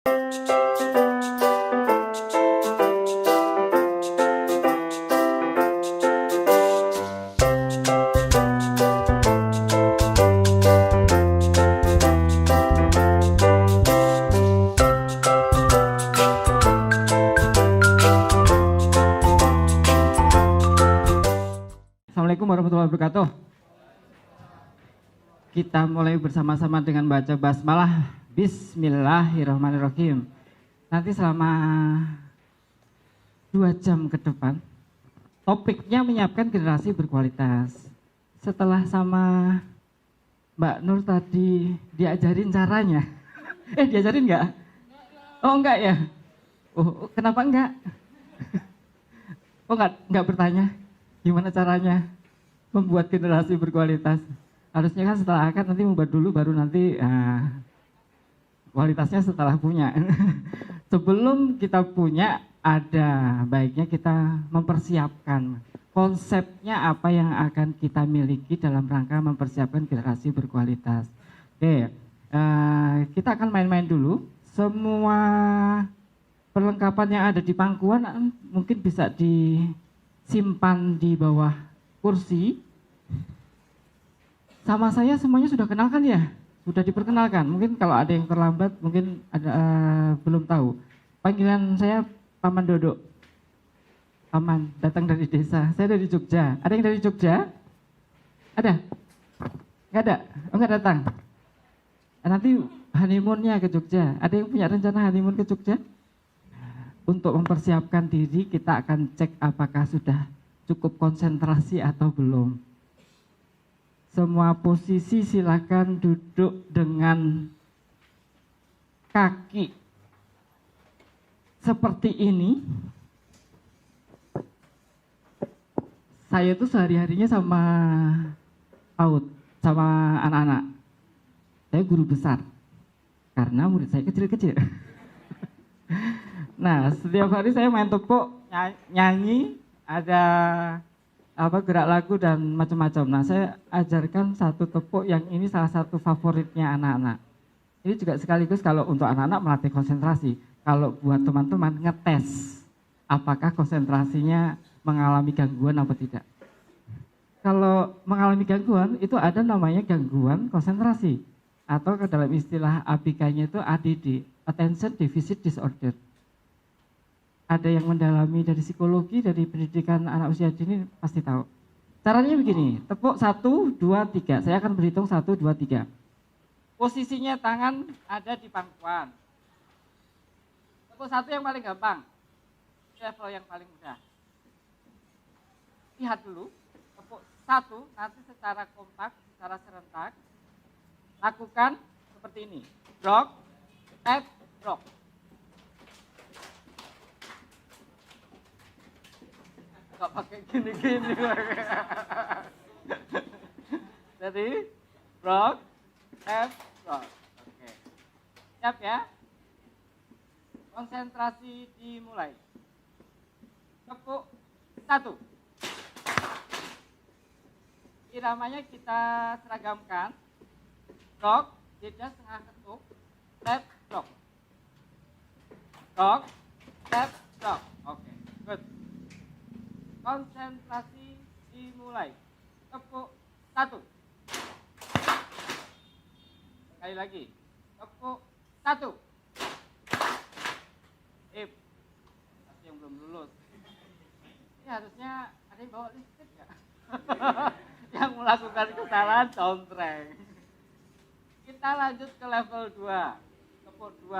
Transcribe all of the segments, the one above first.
Assalamualaikum warahmatullahi wabarakatuh. Kita mulai bersama-sama dengan baca basmalah. Bismillahirrahmanirrahim. Nanti selama 2 jam ke depan, topiknya menyiapkan generasi berkualitas. Setelah sama Mbak Nur tadi diajarin caranya. Diajarin nggak? Oh enggak ya? Oh kenapa enggak? Oh enggak bertanya gimana caranya membuat generasi berkualitas. Harusnya kan setelah akad nanti membuat dulu baru nanti kualitasnya setelah punya. Sebelum kita punya, ada baiknya kita mempersiapkan konsepnya apa yang akan kita miliki dalam rangka mempersiapkan generasi berkualitas. Oke, kita akan main-main dulu. Semua perlengkapan yang ada di pangkuan mungkin bisa disimpan di bawah kursi. Sama saya semuanya sudah kenal kan ya? Sudah diperkenalkan. Mungkin kalau ada yang terlambat, mungkin ada belum tahu. Panggilan saya Paman Dodo. Paman, datang dari desa. Saya dari Jogja. Ada yang dari Jogja? Ada? Nggak ada? Oh nggak datang? Nanti honeymoonnya ke Jogja. Ada yang punya rencana honeymoon ke Jogja? Untuk mempersiapkan diri, kita akan cek apakah sudah cukup konsentrasi atau belum. Semua posisi silakan duduk dengan kaki seperti ini. Saya tuh sehari-harinya sama PAUD, sama anak-anak. Saya guru besar, karena murid saya kecil-kecil. Nah, setiap hari saya main tepuk, nyanyi, ada gerak lagu dan macam-macam. Nah, saya ajarkan satu tepuk yang ini salah satu favoritnya anak-anak. Ini juga sekaligus kalau untuk anak-anak melatih konsentrasi. Kalau buat teman-teman ngetes apakah konsentrasinya mengalami gangguan atau tidak. Kalau mengalami gangguan itu ada namanya gangguan konsentrasi atau dalam istilah ABK-nya itu ADD, Attention Deficit Disorder. Ada yang mendalami dari psikologi, dari pendidikan anak usia dini pasti tahu. Caranya begini, tepuk 1, 2, 3. Saya akan berhitung 1, 2, 3. Posisinya tangan ada di pangkuan. Tepuk 1 yang paling gampang. Level yang paling mudah. Lihat dulu, tepuk 1 nanti secara kompak, secara serentak. Lakukan seperti ini. Rock, tap, rock. Gak pakai gini-gini. Jadi, rock, F, rock. Oke. Siap ya? Konsentrasi dimulai. Tepuk 1. Iramanya kita seragamkan. Rock, jeda setengah ketuk. Tap, rock. Rock, tap, rock. Oke, good. Konsentrasi dimulai. Tepuk 1. Sekali lagi. Tepuk 1. Tapi yang belum lulus. Ini harusnya ada yang bawa listrik ya? Yang melakukan kesalahan downtrack. Kita lanjut ke level 2. Tepuk 2.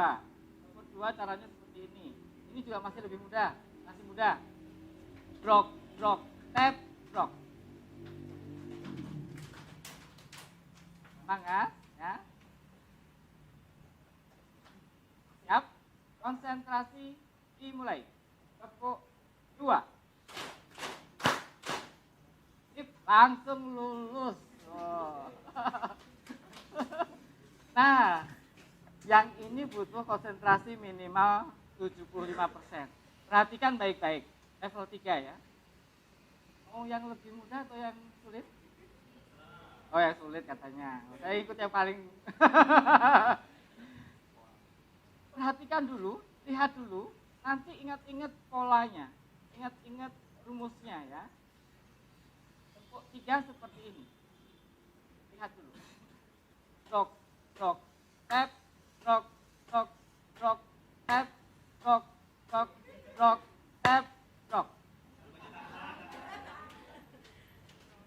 Tepuk 2 caranya seperti ini. Ini juga masih lebih mudah. Masih mudah. Rock, rock, tap, rock. Semangat ya. Siap. Konsentrasi dimulai. Tepuk 2. Langsung lulus. Oh. Nah, yang ini butuh konsentrasi minimal 75%. Perhatikan baik-baik. Level 3 ya. Oh, yang lebih mudah atau yang sulit? Oh, yang sulit katanya. Saya ikut yang paling. perhatikan dulu, lihat dulu, nanti ingat-ingat polanya, ingat-ingat rumusnya ya. Tepuk 3 seperti ini. Lihat dulu. Rock, rock, tap, rock, rock, rock, tap, rock, rock, rock, tap, rock.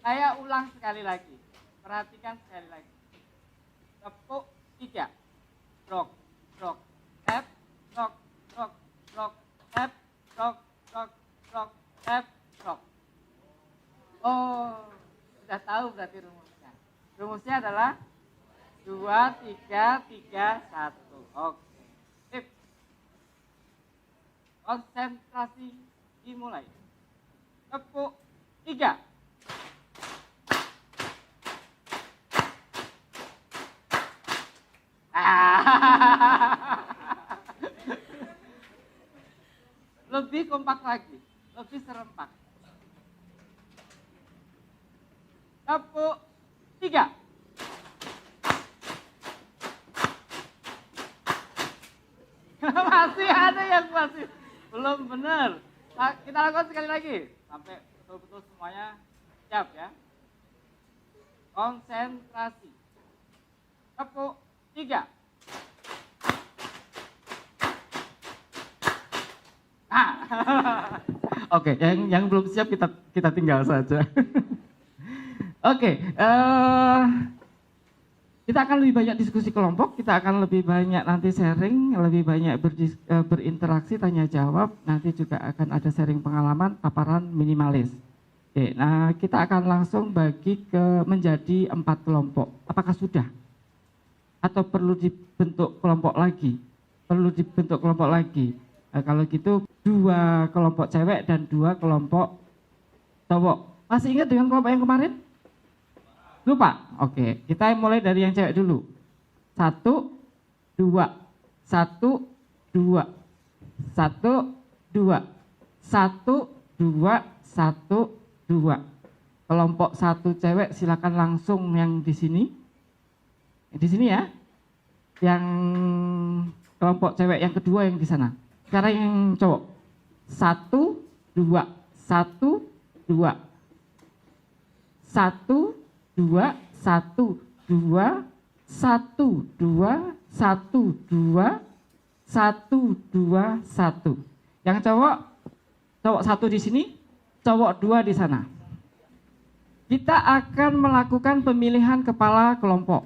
Saya ulang sekali lagi. Perhatikan sekali lagi. Tepuk 3. Rock, rock, tap, rock, rock, rock, tap, rock, rock, rock, tap, rock. Oh, sudah tahu berarti rumusnya. Rumusnya adalah 2, 3, 3, 1. Oke. Sip. Konsentrasi dimulai. Tepuk 3. Lebih kompak lagi, lebih serempak. Tepuk 3. Masih ada yang masih belum benar. Nah, kita lakukan sekali lagi sampai betul-betul semuanya siap ya. Konsentrasi. Tepuk 3. Oke, yang belum siap kita tinggal saja. Oke, kita akan lebih banyak diskusi kelompok, kita akan lebih banyak nanti sharing, lebih banyak berinteraksi, tanya jawab, nanti juga akan ada sharing pengalaman, paparan minimalis. Oke, nah kita akan langsung bagi menjadi 4 kelompok. Apakah sudah? Atau perlu dibentuk kelompok lagi? Perlu dibentuk kelompok lagi. Nah, kalau gitu 2 kelompok cewek dan 2 kelompok cowok. Masih ingat dengan kelompok yang kemarin? Lupa? Oke, kita mulai dari yang cewek dulu. 1, 2, 1, 2, 1, 2, 1, 2, 1, 2. Kelompok 1 cewek silakan langsung yang di sini. Di sini ya. Yang kelompok cewek yang kedua yang di sana. Sekarang yang cowok. 1, 2, 1, 2. 1, 2, 1, 2, 1, 2, 1, 2, 1, 2, 1. Yang cowok 1 di sini, cowok 2 di sana. Kita akan melakukan pemilihan kepala kelompok,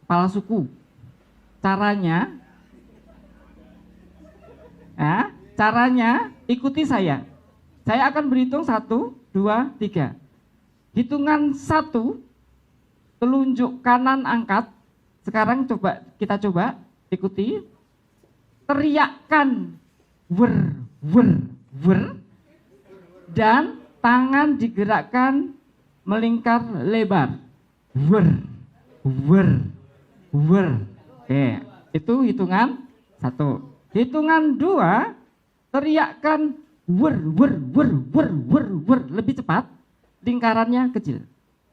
kepala suku. Caranya ikuti saya. Saya akan berhitung 1, 2, 3. Hitungan 1, telunjuk kanan angkat. Sekarang kita coba ikuti. Teriakkan wer, wer, wer. Dan tangan digerakkan melingkar lebar. Wer, wer, wer. Oke, itu hitungan 1. Hitungan 2, teriakkan wer, wer, wer, wer, wer, wer. Lebih cepat, lingkarannya kecil.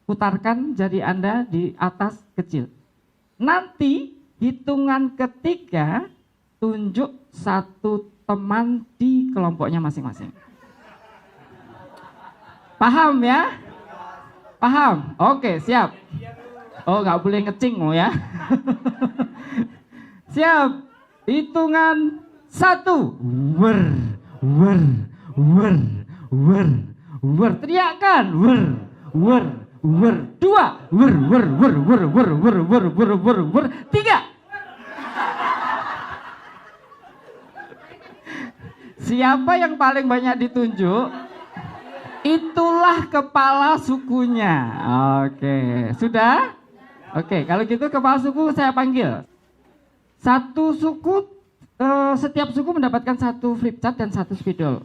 Putarkan jari Anda di atas kecil. Nanti hitungan ketiga, tunjuk 1 teman di kelompoknya masing-masing. Paham ya? Paham? Oke, siap. Oh, nggak boleh ngecing oh ya. Siap. Hitungan 1. Wer, wer, wer, wer, wer. Teriakkan wer, wer, wer. 2. Wer, wer, wer, wer, wer, wer, wer, wer, wer, wer. 3. Siapa yang paling banyak ditunjuk, itulah kepala sukunya. Oke, sudah? Oke, kalau gitu kepala suku saya panggil. Satu suku, setiap suku mendapatkan 1 flip chart dan 1 spidol.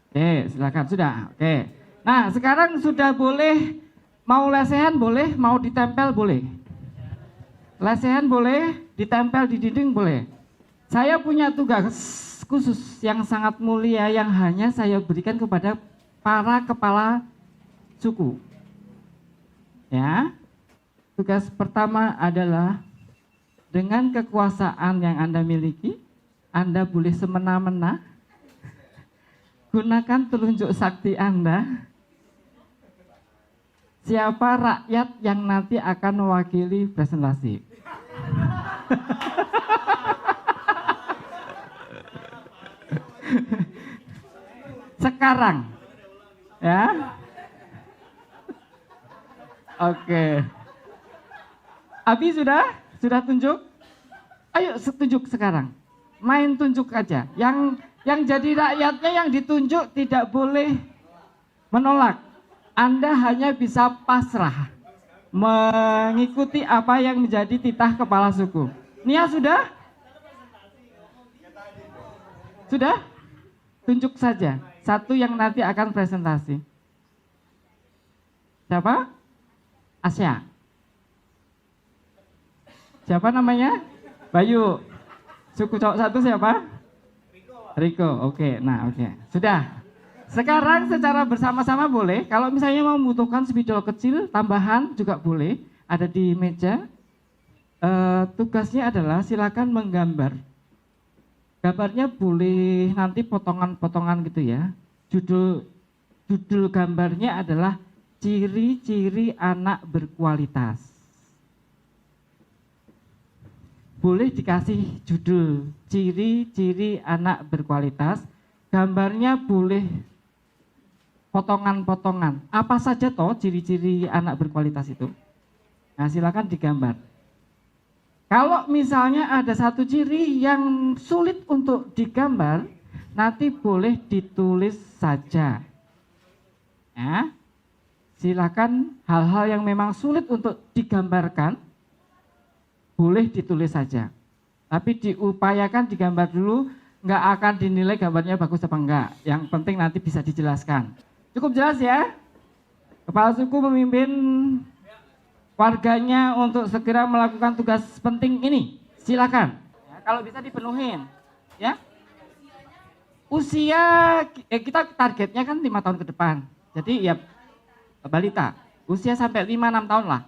Oke, silakan sudah. Oke. Nah, sekarang sudah boleh, mau lesehan boleh, mau ditempel boleh. Lesehan boleh, ditempel di dinding boleh. Saya punya tugas khusus yang sangat mulia yang hanya saya berikan kepada para kepala suku. Ya. tugas pertama adalah dengan kekuasaan yang Anda miliki, Anda boleh semena-mena gunakan telunjuk sakti Anda. Siapa rakyat yang nanti akan mewakili presentasi? Sekarang, ya. Oke. Abi sudah tunjuk? Ayo tunjuk sekarang. Main tunjuk aja. Yang jadi rakyatnya yang ditunjuk tidak boleh menolak. Anda hanya bisa pasrah mengikuti apa yang menjadi titah kepala suku. Nia sudah? Sudah? Tunjuk saja satu yang nanti akan presentasi. Siapa? Asya. Siapa namanya? Bayu. Suku cowok satu siapa? Riko. Oke. Nah, oke. Sudah. Sekarang secara bersama-sama boleh. Kalau misalnya mau membutuhkan spidol kecil tambahan juga boleh. Ada di meja. Tugasnya adalah silakan menggambar. Gambarnya boleh nanti potongan-potongan gitu ya. Judul gambarnya adalah ciri-ciri anak berkualitas. Boleh dikasih judul ciri-ciri anak berkualitas. Gambarnya boleh potongan-potongan. Apa saja toh ciri-ciri anak berkualitas itu? Nah, silakan digambar. Kalau misalnya ada satu ciri yang sulit untuk digambar, nanti boleh ditulis saja. Ya. Silakan hal-hal yang memang sulit untuk digambarkan, boleh ditulis saja. Tapi diupayakan digambar dulu, nggak akan dinilai gambarnya bagus apa enggak. Yang penting nanti bisa dijelaskan. Cukup jelas ya? Kepala suku memimpin warganya untuk segera melakukan tugas penting ini. Silakan. Ya, kalau bisa dipenuhin. Ya. Usia kita targetnya kan 5 tahun ke depan. Jadi ya balita. Usia sampai 5-6 tahun lah.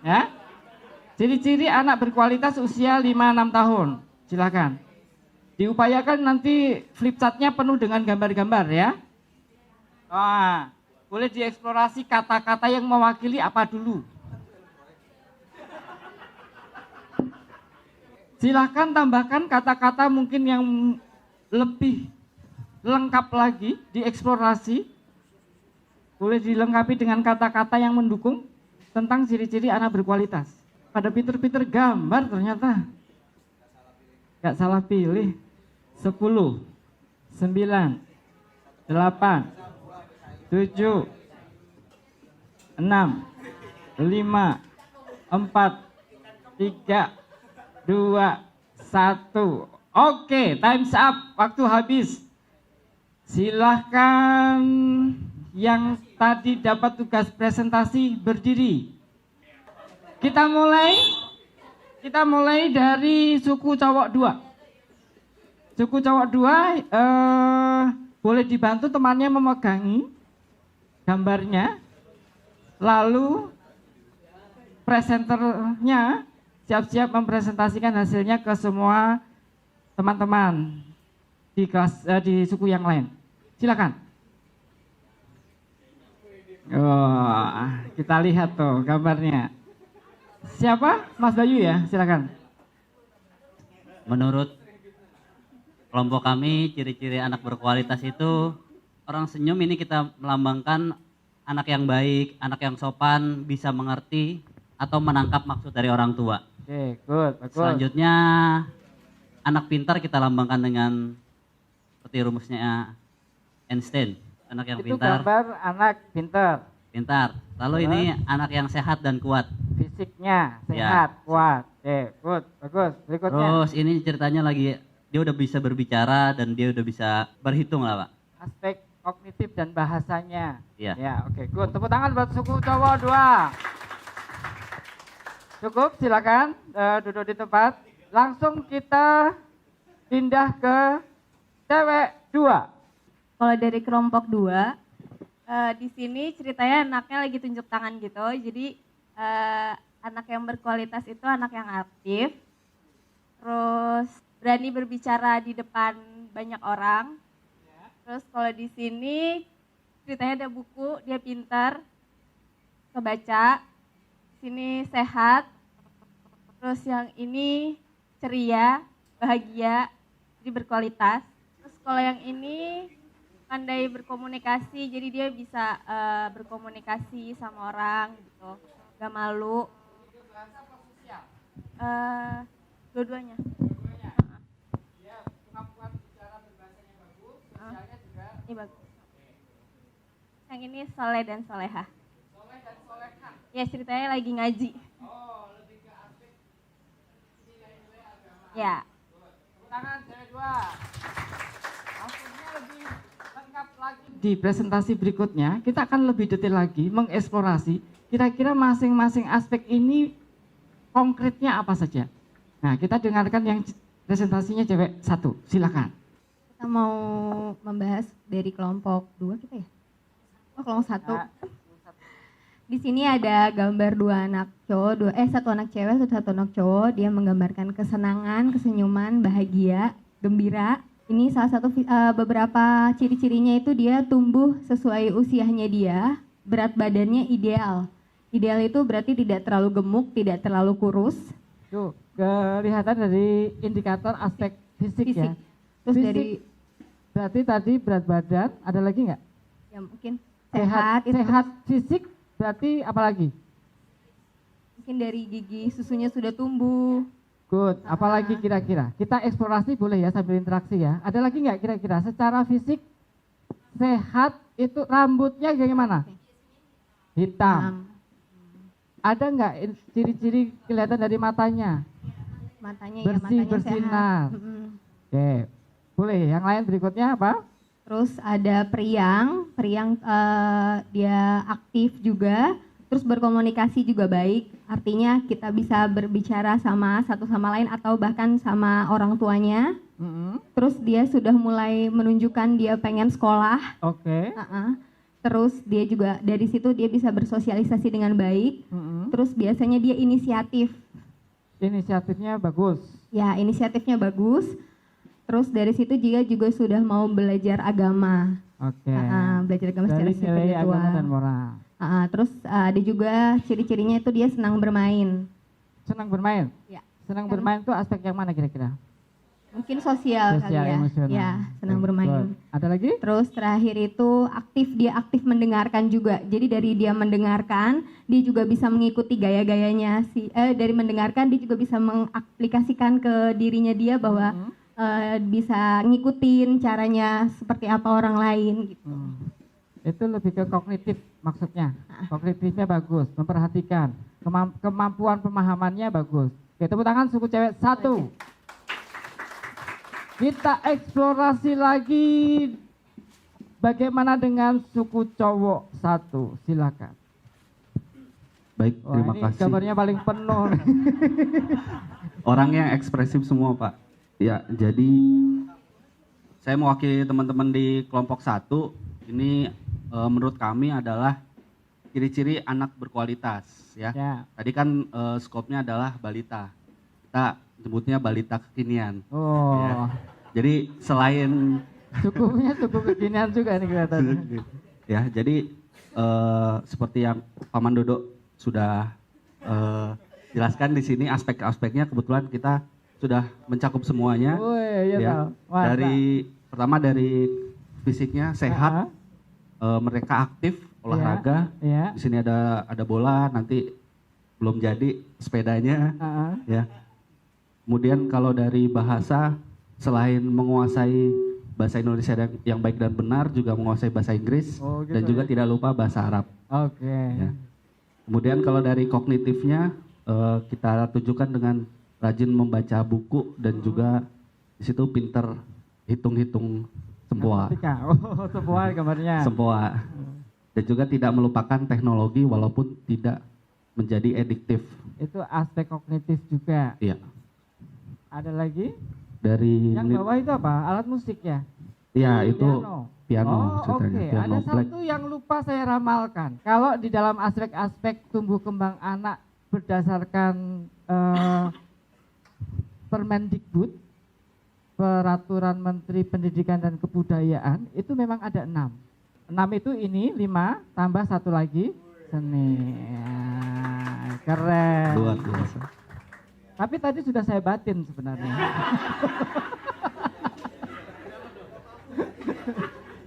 Ya. Ciri-ciri anak berkualitas usia 5-6 tahun. Silakan. Diupayakan nanti flip chartnya penuh dengan gambar-gambar ya. Wah, boleh dieksplorasi kata-kata yang mewakili apa dulu. Silakan tambahkan kata-kata mungkin yang lebih lengkap lagi, dieksplorasi. Boleh dilengkapi dengan kata-kata yang mendukung tentang ciri-ciri anak berkualitas. Pada pinter-pinter gambar ternyata. Gak salah pilih. 10, 9, 8, 7, 6, 5, 4, 3, 2, 1. Oke, time's up. Waktu habis. Silahkan yang tadi dapat tugas presentasi berdiri. Kita mulai dari suku cowok 2. Suku cowok 2 boleh dibantu temannya memegangi gambarnya. Lalu presenternya siap-siap mempresentasikan hasilnya ke semua teman-teman di kelas di suku yang lain. Silakan. Oh, kita lihat tuh gambarnya. Siapa? Mas Bayu ya, silakan. Menurut kelompok kami, ciri-ciri anak berkualitas itu orang senyum ini kita melambangkan anak yang baik, anak yang sopan, bisa mengerti atau menangkap maksud dari orang tua. Oke, good, bagus. Selanjutnya anak pintar kita lambangkan dengan seperti rumusnya Einstein, anak yang itu pintar. Gambar anak pintar. Lalu ini anak yang sehat dan kuat. Fisiknya sehat, kuat. Oke, good, bagus. Berikutnya. Terus ini ceritanya lagi dia udah bisa berbicara dan dia udah bisa berhitung lah Pak. Aspek kognitif dan bahasanya. Iya. Ya, oke, good. Tepuk tangan buat suku cowok 2. Cukup, silakan duduk di tempat. Langsung kita pindah ke cewek 2. Kalau dari kelompok 2, di sini ceritanya anaknya lagi tunjuk tangan gitu. Jadi Anak yang berkualitas itu anak yang aktif, terus berani berbicara di depan banyak orang. Terus kalau di sini ceritanya ada buku, dia pintar, kebaca. Sini sehat. Terus yang ini ceria, bahagia, jadi berkualitas. Terus kalau yang ini pandai berkomunikasi, jadi dia bisa berkomunikasi sama orang gitu, gak malu. Dua-duanya. Dia kemampuan bicara berbahasanya bagus, sosialnya juga. Ini bagus. Yang ini soleh dan soleha. Soleh dan soleha. Ya ceritanya lagi ngaji. Oh, lebih ke aspek nilai-nilai agama. Ya. Tepuk tangan cewek 2. Maksudnya lebih lengkap lagi. Di presentasi berikutnya kita akan lebih detail lagi mengeksplorasi kira-kira masing-masing aspek ini konkretnya apa saja. Nah, kita dengarkan yang presentasinya cewek 1. Silakan. Kita mau membahas dari kelompok 2 kita ya? Oh, kelompok 1. Di sini ada gambar 2 anak cowok, 1 anak cewek, 1 anak cowok. Dia menggambarkan kesenangan, kesenyuman, bahagia, gembira. Ini salah satu beberapa ciri-cirinya itu dia tumbuh sesuai usianya dia, berat badannya ideal. Ideal itu berarti tidak terlalu gemuk, tidak terlalu kurus. Tuh, kelihatan dari indikator aspek fisik ya. Terus Fisik, dari berarti tadi berat badan, ada lagi nggak? ya mungkin sehat, itu Sehat fisik berarti apa lagi? mungkin dari gigi susunya sudah tumbuh. Good, apalagi kira-kira? Kita eksplorasi boleh ya sambil interaksi ya. Ada lagi nggak kira-kira? Secara fisik sehat itu rambutnya bagaimana? Hitam. Ada nggak ciri-ciri kelihatan dari matanya? Matanya Bersih, ya, matanya bersinar. sehat. Mm-mm. Oke, boleh. Yang lain berikutnya apa? Terus ada periang dia aktif juga, terus berkomunikasi juga baik. Artinya kita bisa berbicara sama satu sama lain atau bahkan sama orang tuanya. Terus dia sudah mulai menunjukkan dia pengen sekolah. Oke. Terus dia juga dari situ dia bisa bersosialisasi dengan baik. Terus biasanya dia inisiatif. Inisiatifnya bagus. Ya, inisiatifnya bagus. Terus dari situ dia juga sudah mau belajar agama. Oke. Belajar agama secara Dari nilai agama spiritual. dan moral. Terus ada juga ciri-cirinya itu dia senang bermain. Senang bermain? Ya. Senang bermain itu aspek yang mana kira-kira? Mungkin sosial kali ya. Emosional. Ya, senang Good. bermain. Ada lagi? Terus terakhir itu dia aktif mendengarkan juga. Jadi dari dia mendengarkan, dia juga bisa mengikuti gaya-gayanya dari mendengarkan dia juga bisa mengaplikasikan ke dirinya dia bahwa bisa ngikutin caranya seperti apa orang lain gitu. Itu lebih ke kognitif maksudnya. Kognitifnya bagus, memperhatikan. Kemampuan pemahamannya bagus. Oke, tepuk tangan suku cewek 1. Kita eksplorasi lagi bagaimana dengan suku cowok 1. Silakan. Baik, Wah, terima ini kasih. gambarnya paling penuh. Orang yang ekspresif semua, Pak. Ya, jadi saya mewakili teman-teman di kelompok 1. Ini menurut kami adalah ciri-ciri anak berkualitas, ya. Tadi kan skopnya adalah balita. Kita sebutnya balita kekinian. Oh. Ya. Jadi selain Cukupnya cukup kekinian juga nih kelihatannya. ya, jadi seperti yang Paman Dodo sudah jelaskan di sini aspek-aspeknya kebetulan kita sudah mencakup semuanya. Woi, Ya. Dari pertama dari fisiknya sehat, mereka aktif olahraga. Ya. Di sini ada bola, nanti belum jadi sepedanya, ya. Kemudian kalau dari bahasa, selain menguasai bahasa Indonesia yang baik dan benar, juga menguasai bahasa Inggris, Oh, gitu dan juga ya. tidak lupa bahasa Arab. Oke. Ya. Kemudian kalau dari kognitifnya, kita tunjukkan dengan rajin membaca buku dan juga di situ pinter hitung-hitung sempoa. Matematika. Oh, sempoa gambarnya. Sempoa. Dan juga tidak melupakan teknologi walaupun tidak menjadi adiktif. Itu aspek kognitif juga. Iya. Ada lagi? Dari Yang bawah itu apa? Alat musik ya? ya itu Piano. piano Oh, oke. ceritanya, piano Ada black. satu yang lupa saya ramalkan. Kalau di dalam aspek-aspek tumbuh kembang anak berdasarkan Permendikbud, Peraturan Menteri Pendidikan dan Kebudayaan, itu memang ada 6. 6 itu ini, 5, tambah satu lagi, seni. Ya, keren. Luar biasa. Tapi tadi sudah saya batin sebenarnya.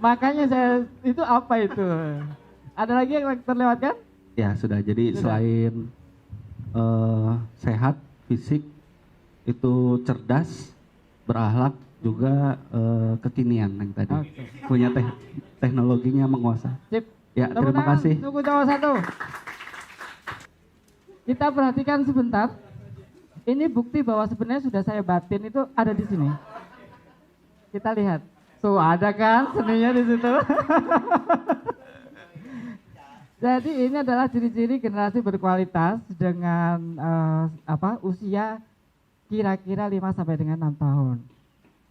Makanya saya, itu apa itu? Ada lagi yang terlewatkan? Ya sudah, jadi Sudah. selain sehat, fisik, itu cerdas, berakhlak, juga kekinian yang tadi. Oke. Punya teknologinya menguasai. Sip. Ya, Tepuk terima tangan, kasih. Suku Jawa 1. Kita perhatikan sebentar. Ini bukti bahwa sebenarnya sudah saya batin itu ada di sini. Kita lihat. Tuh ada kan seninya di situ. Jadi ini adalah ciri-ciri generasi berkualitas dengan usia kira-kira 5 sampai dengan 6 tahun.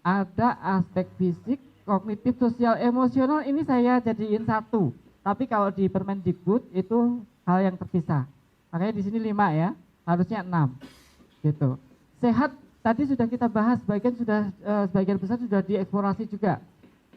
Ada aspek fisik, kognitif, sosial, emosional ini saya jadiin satu. Tapi kalau di Permendikbud itu hal yang terpisah. Makanya di sini 5 ya, harusnya 6. Gitu. Sehat tadi sudah kita bahas, sebagian besar sudah dieksplorasi juga.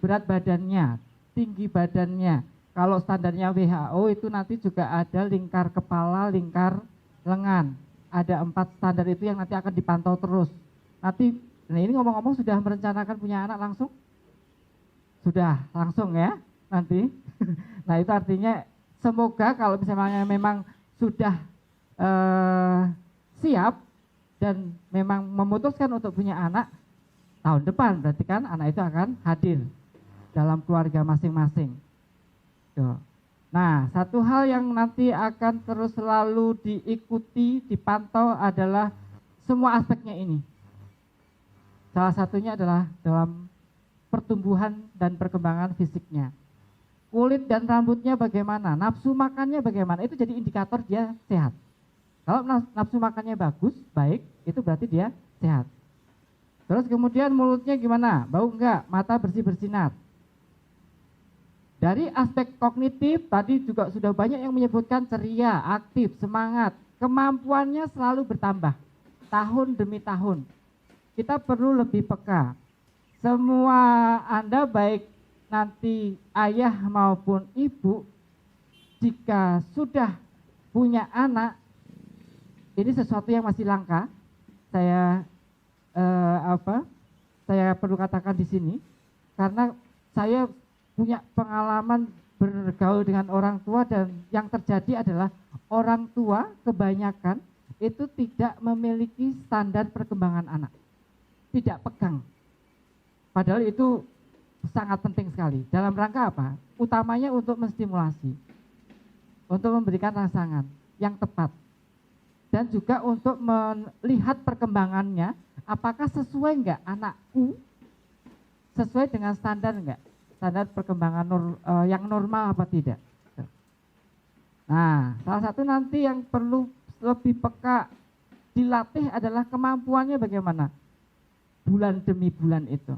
Berat badannya, tinggi badannya. Kalau standarnya WHO itu nanti juga ada lingkar kepala, lingkar lengan. Ada 4 standar itu yang nanti akan dipantau terus. Nanti, nah ini ngomong-ngomong sudah merencanakan punya anak langsung? Sudah, langsung ya nanti. Nah itu artinya semoga kalau misalnya memang sudah siap dan memang memutuskan untuk punya anak, tahun depan berarti kan anak itu akan hadir dalam keluarga masing-masing. Tuh. Nah, satu hal yang nanti akan terus selalu diikuti, dipantau adalah semua aspeknya ini. Salah satunya adalah dalam pertumbuhan dan perkembangan fisiknya. Kulit dan rambutnya bagaimana, nafsu makannya bagaimana, itu jadi indikator dia sehat. Kalau nafsu makannya bagus, baik, itu berarti dia sehat. Terus kemudian mulutnya gimana, bau enggak, mata bersih bersinar. Dari aspek kognitif tadi juga sudah banyak yang menyebutkan ceria, aktif, semangat. Kemampuannya selalu bertambah tahun demi tahun. Kita perlu lebih peka. Semua Anda baik nanti ayah maupun ibu, jika sudah punya anak, ini sesuatu yang masih langka. Saya perlu katakan di sini karena saya punya pengalaman bergaul dengan orang tua dan yang terjadi adalah orang tua kebanyakan itu tidak memiliki standar perkembangan anak, tidak pegang. Padahal itu sangat penting sekali. Dalam rangka apa? Utamanya untuk menstimulasi, untuk memberikan rangsangan yang tepat, dan juga untuk melihat perkembangannya, apakah sesuai enggak anakku, sesuai dengan standar enggak? Standar perkembangan yang normal apa tidak. Nah, salah satu nanti yang perlu lebih peka dilatih adalah kemampuannya bagaimana. Bulan demi bulan itu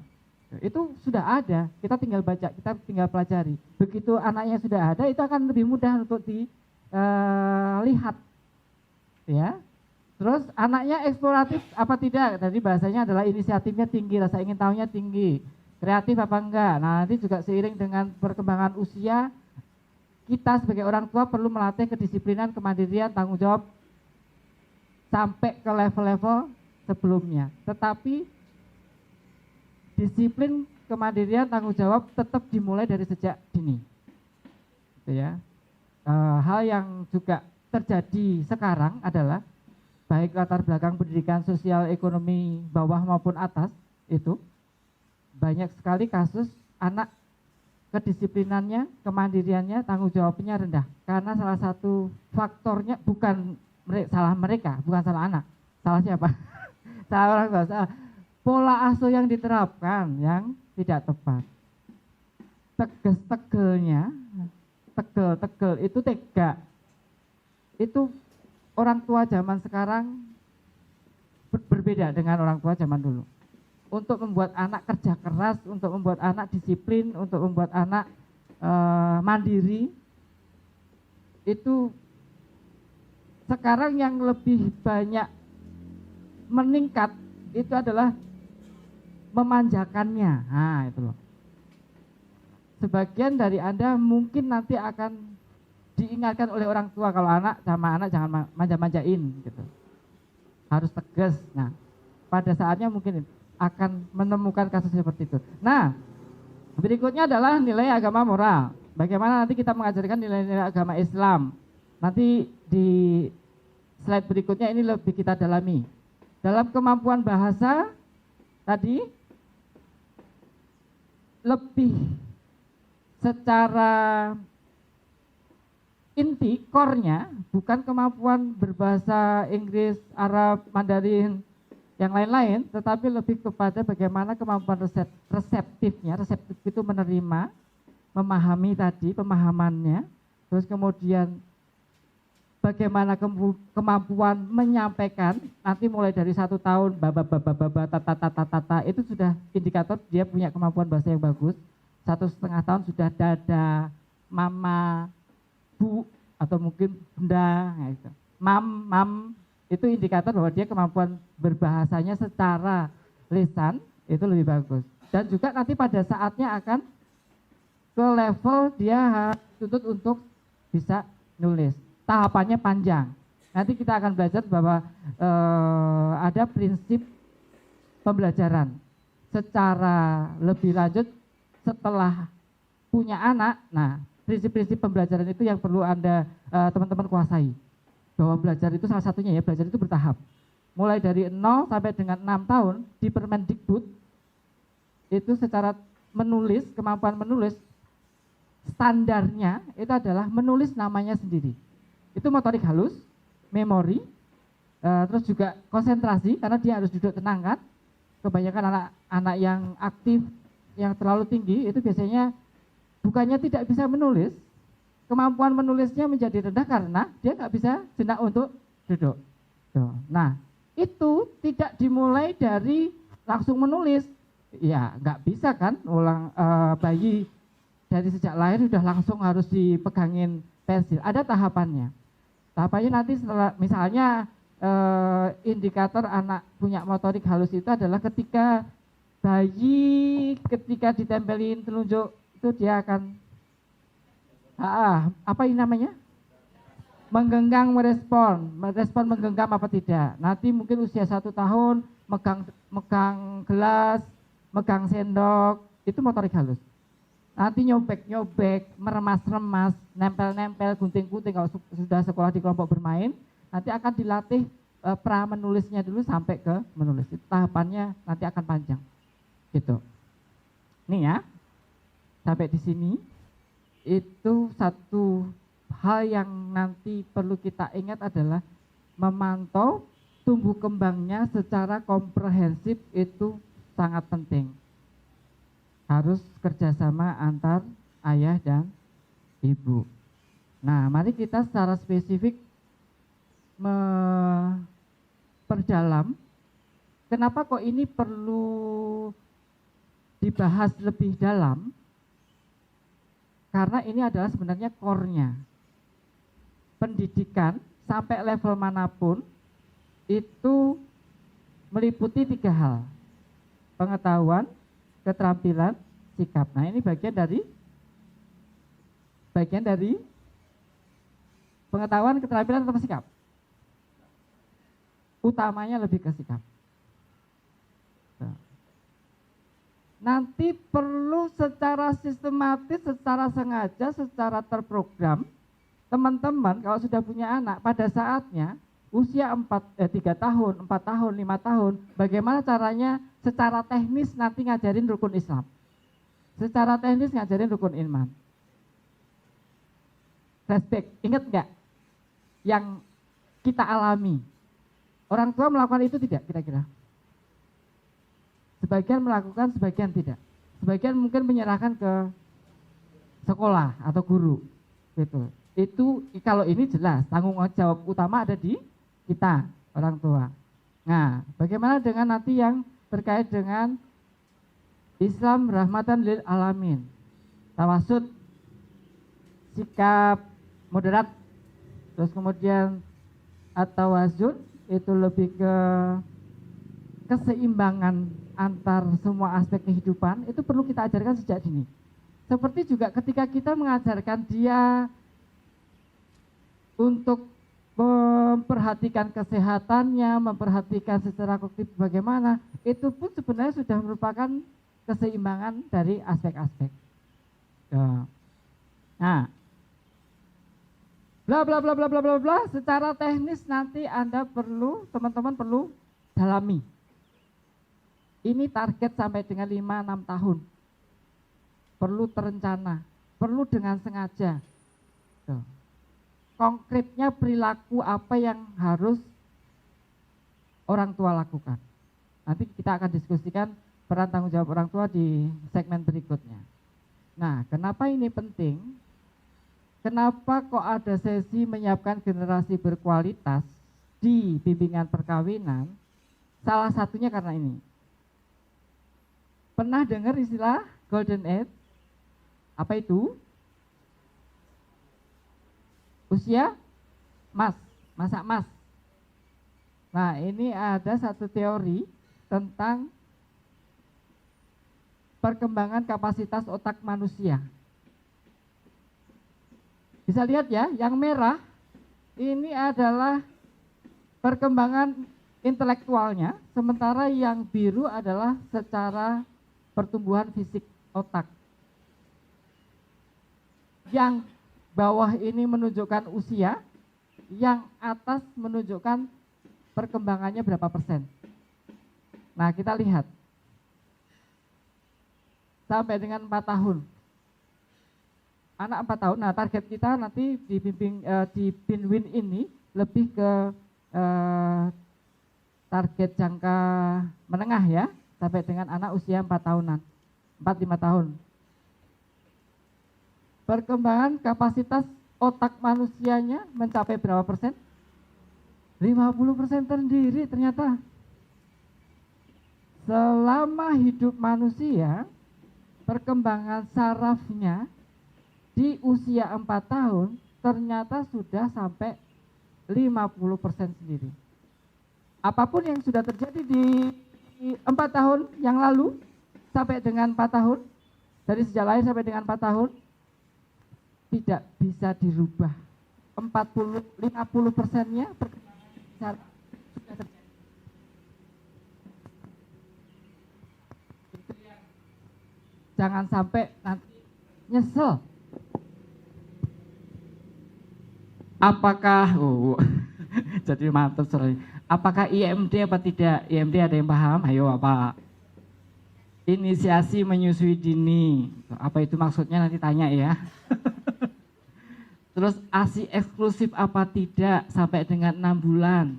sudah ada, kita tinggal baca, kita tinggal pelajari. Begitu anaknya sudah ada, itu akan lebih mudah untuk dilihat. Ya. Terus anaknya eksploratif apa tidak? Tadi bahasanya adalah inisiatifnya tinggi, rasa ingin tahunya tinggi. Kreatif apa enggak? Nah, nanti juga seiring dengan perkembangan usia, kita sebagai orang tua perlu melatih kedisiplinan, kemandirian, tanggung jawab sampai ke level-level sebelumnya. Tetapi disiplin, kemandirian, tanggung jawab tetap dimulai dari sejak dini. Gitu ya. Hal yang juga terjadi sekarang adalah baik latar belakang pendidikan sosial ekonomi bawah maupun atas itu banyak sekali kasus anak kedisiplinannya, kemandiriannya, tanggung jawabnya rendah karena salah satu faktornya bukan salah mereka, bukan salah anak, salah siapa? Salah orang tua, salah pola asuh yang diterapkan yang tidak tepat. Tegel itu tega. Itu orang tua zaman sekarang berbeda dengan orang tua zaman dulu. untuk membuat anak kerja keras, untuk membuat anak disiplin, untuk membuat anak mandiri. Itu sekarang yang lebih banyak meningkat itu adalah memanjakannya. Nah, itu loh. Sebagian dari Anda mungkin nanti akan diingatkan oleh orang tua kalau anak sama anak jangan manja-manjain gitu. Harus tegas. Nah, pada saatnya mungkin akan menemukan kasus seperti itu. Nah, berikutnya adalah nilai agama moral. Bagaimana nanti kita mengajarkan nilai-nilai agama Islam. Nanti di slide berikutnya ini lebih kita dalami. Dalam kemampuan bahasa tadi lebih secara inti, core-nya bukan kemampuan berbahasa Inggris, Arab, Mandarin, yang lain-lain, tetapi lebih kepada bagaimana kemampuan reseptifnya. Reseptif itu menerima, memahami tadi, pemahamannya, terus kemudian bagaimana kemampuan menyampaikan, nanti mulai dari 1 tahun, baba, tata, itu sudah indikator dia punya kemampuan bahasa yang bagus. 1,5 tahun sudah dada, mama, bu, atau mungkin bunda, gitu. Mam, itu indikator bahwa dia kemampuan berbahasanya secara lisan itu lebih bagus. Dan juga nanti pada saatnya akan ke level dia tuntut untuk bisa nulis. Tahapannya panjang. Nanti kita akan belajar bahwa ada prinsip pembelajaran secara lebih lanjut setelah punya anak. Nah, prinsip-prinsip pembelajaran itu yang perlu Anda teman-teman kuasai. Bahwa belajar itu salah satunya ya, belajar itu bertahap. Mulai dari 0 sampai dengan 6 tahun di Permendikbud itu secara menulis, kemampuan menulis standarnya itu adalah menulis namanya sendiri. Itu motorik halus, memori, terus juga konsentrasi karena dia harus duduk tenang kan. Kebanyakan anak-anak yang aktif, yang terlalu tinggi itu biasanya bukannya tidak bisa menulis, kemampuan menulisnya menjadi rendah karena dia nggak bisa jenak untuk duduk. Tuh. Nah, itu tidak dimulai dari langsung menulis. Ya, nggak bisa kan, bayi dari sejak lahir sudah langsung harus dipegangin pensil. Ada tahapannya. Tahapannya nanti setelah, misalnya indikator anak punya motorik halus itu adalah ketika bayi ketika ditempelin telunjuk itu dia akan apa ini namanya? Menggenggam, merespon menggenggam apa tidak. Nanti mungkin usia 1 tahun megang gelas, megang sendok, itu motorik halus. Nanti nyobek, meremas-remas, nempel-nempel, gunting-gunting kalau sudah sekolah di kelompok bermain, nanti akan dilatih pra menulisnya dulu sampai ke menulis. Itu tahapannya nanti akan panjang. Gitu. Nih ya. Sampai di sini. Itu satu hal yang nanti perlu kita ingat adalah memantau tumbuh kembangnya secara komprehensif itu sangat penting. Harus kerjasama antar ayah dan ibu. Nah, mari kita secara spesifik memperdalam kenapa kok ini perlu dibahas lebih dalam. Karena ini adalah sebenarnya core-nya. Pendidikan sampai level manapun itu meliputi 3 hal. Pengetahuan, keterampilan, sikap. Nah, ini bagian dari pengetahuan, keterampilan atau sikap. Utamanya lebih ke sikap. Nanti perlu secara sistematis, secara sengaja, secara terprogram, teman-teman kalau sudah punya anak pada saatnya usia 3 tahun, 4 tahun, 5 tahun, bagaimana caranya secara teknis nanti ngajarin rukun Islam. Secara teknis ngajarin rukun iman. Flashback, ingat nggak yang kita alami? Orang tua melakukan itu tidak kira-kira? Sebagian melakukan, sebagian tidak. Sebagian mungkin menyerahkan ke sekolah atau guru. Gitu. Itu kalau ini jelas tanggung jawab utama ada di kita, orang tua. Nah, bagaimana dengan nanti yang terkait dengan Islam rahmatan lil alamin. Tawasud, sikap moderat. Terus kemudian at-tawazun itu lebih ke keseimbangan antar semua aspek kehidupan. Itu perlu kita ajarkan sejak dini. Seperti juga ketika kita mengajarkan dia untuk memperhatikan kesehatannya, memperhatikan secara kognitif bagaimana, itu pun sebenarnya sudah merupakan keseimbangan dari aspek-aspek. Nah, bla bla bla bla bla bla bla, secara teknis nanti Anda perlu, teman-teman perlu dalami. Ini target sampai dengan 5-6 tahun. Perlu terencana, perlu dengan sengaja. Tuh. Konkretnya perilaku apa yang harus orang tua lakukan. Nanti kita akan diskusikan peran tanggung jawab orang tua di segmen berikutnya. Nah, kenapa ini penting? Kenapa kok ada sesi menyiapkan generasi berkualitas di bimbingan perkawinan? Salah satunya karena ini. Pernah dengar istilah Golden Age? Apa itu? Usia emas, masa emas. Nah, ini ada satu teori tentang perkembangan kapasitas otak manusia. Bisa lihat ya, yang merah ini adalah perkembangan intelektualnya, sementara yang biru adalah secara pertumbuhan fisik otak. Yang bawah ini menunjukkan usia, yang atas menunjukkan perkembangannya berapa persen. Nah, kita lihat. Sampai dengan 4 tahun. Anak 4 tahun, nah target kita nanti di Binwin ini lebih ke target jangka menengah ya, sampai dengan anak usia 4 tahunan, 4-5 tahun. Perkembangan kapasitas otak manusianya mencapai berapa persen? 50% sendiri ternyata. Selama hidup manusia, perkembangan sarafnya di usia 4 tahun ternyata sudah sampai 50% sendiri. Apapun yang sudah terjadi di 4 tahun yang lalu sampai dengan 4 tahun, dari sejak lahir sampai dengan 4 tahun, tidak bisa dirubah. 50% perkembangan saraf sudah terjadi. Jangan sampai nanti nyesel. Apakah, jadi mantap sorry. Apakah IMD apa tidak? IMD ada yang paham? Ayo apa? Inisiasi menyusui dini. Apa itu maksudnya nanti tanya ya. Terus ASI eksklusif apa tidak sampai dengan 6 bulan.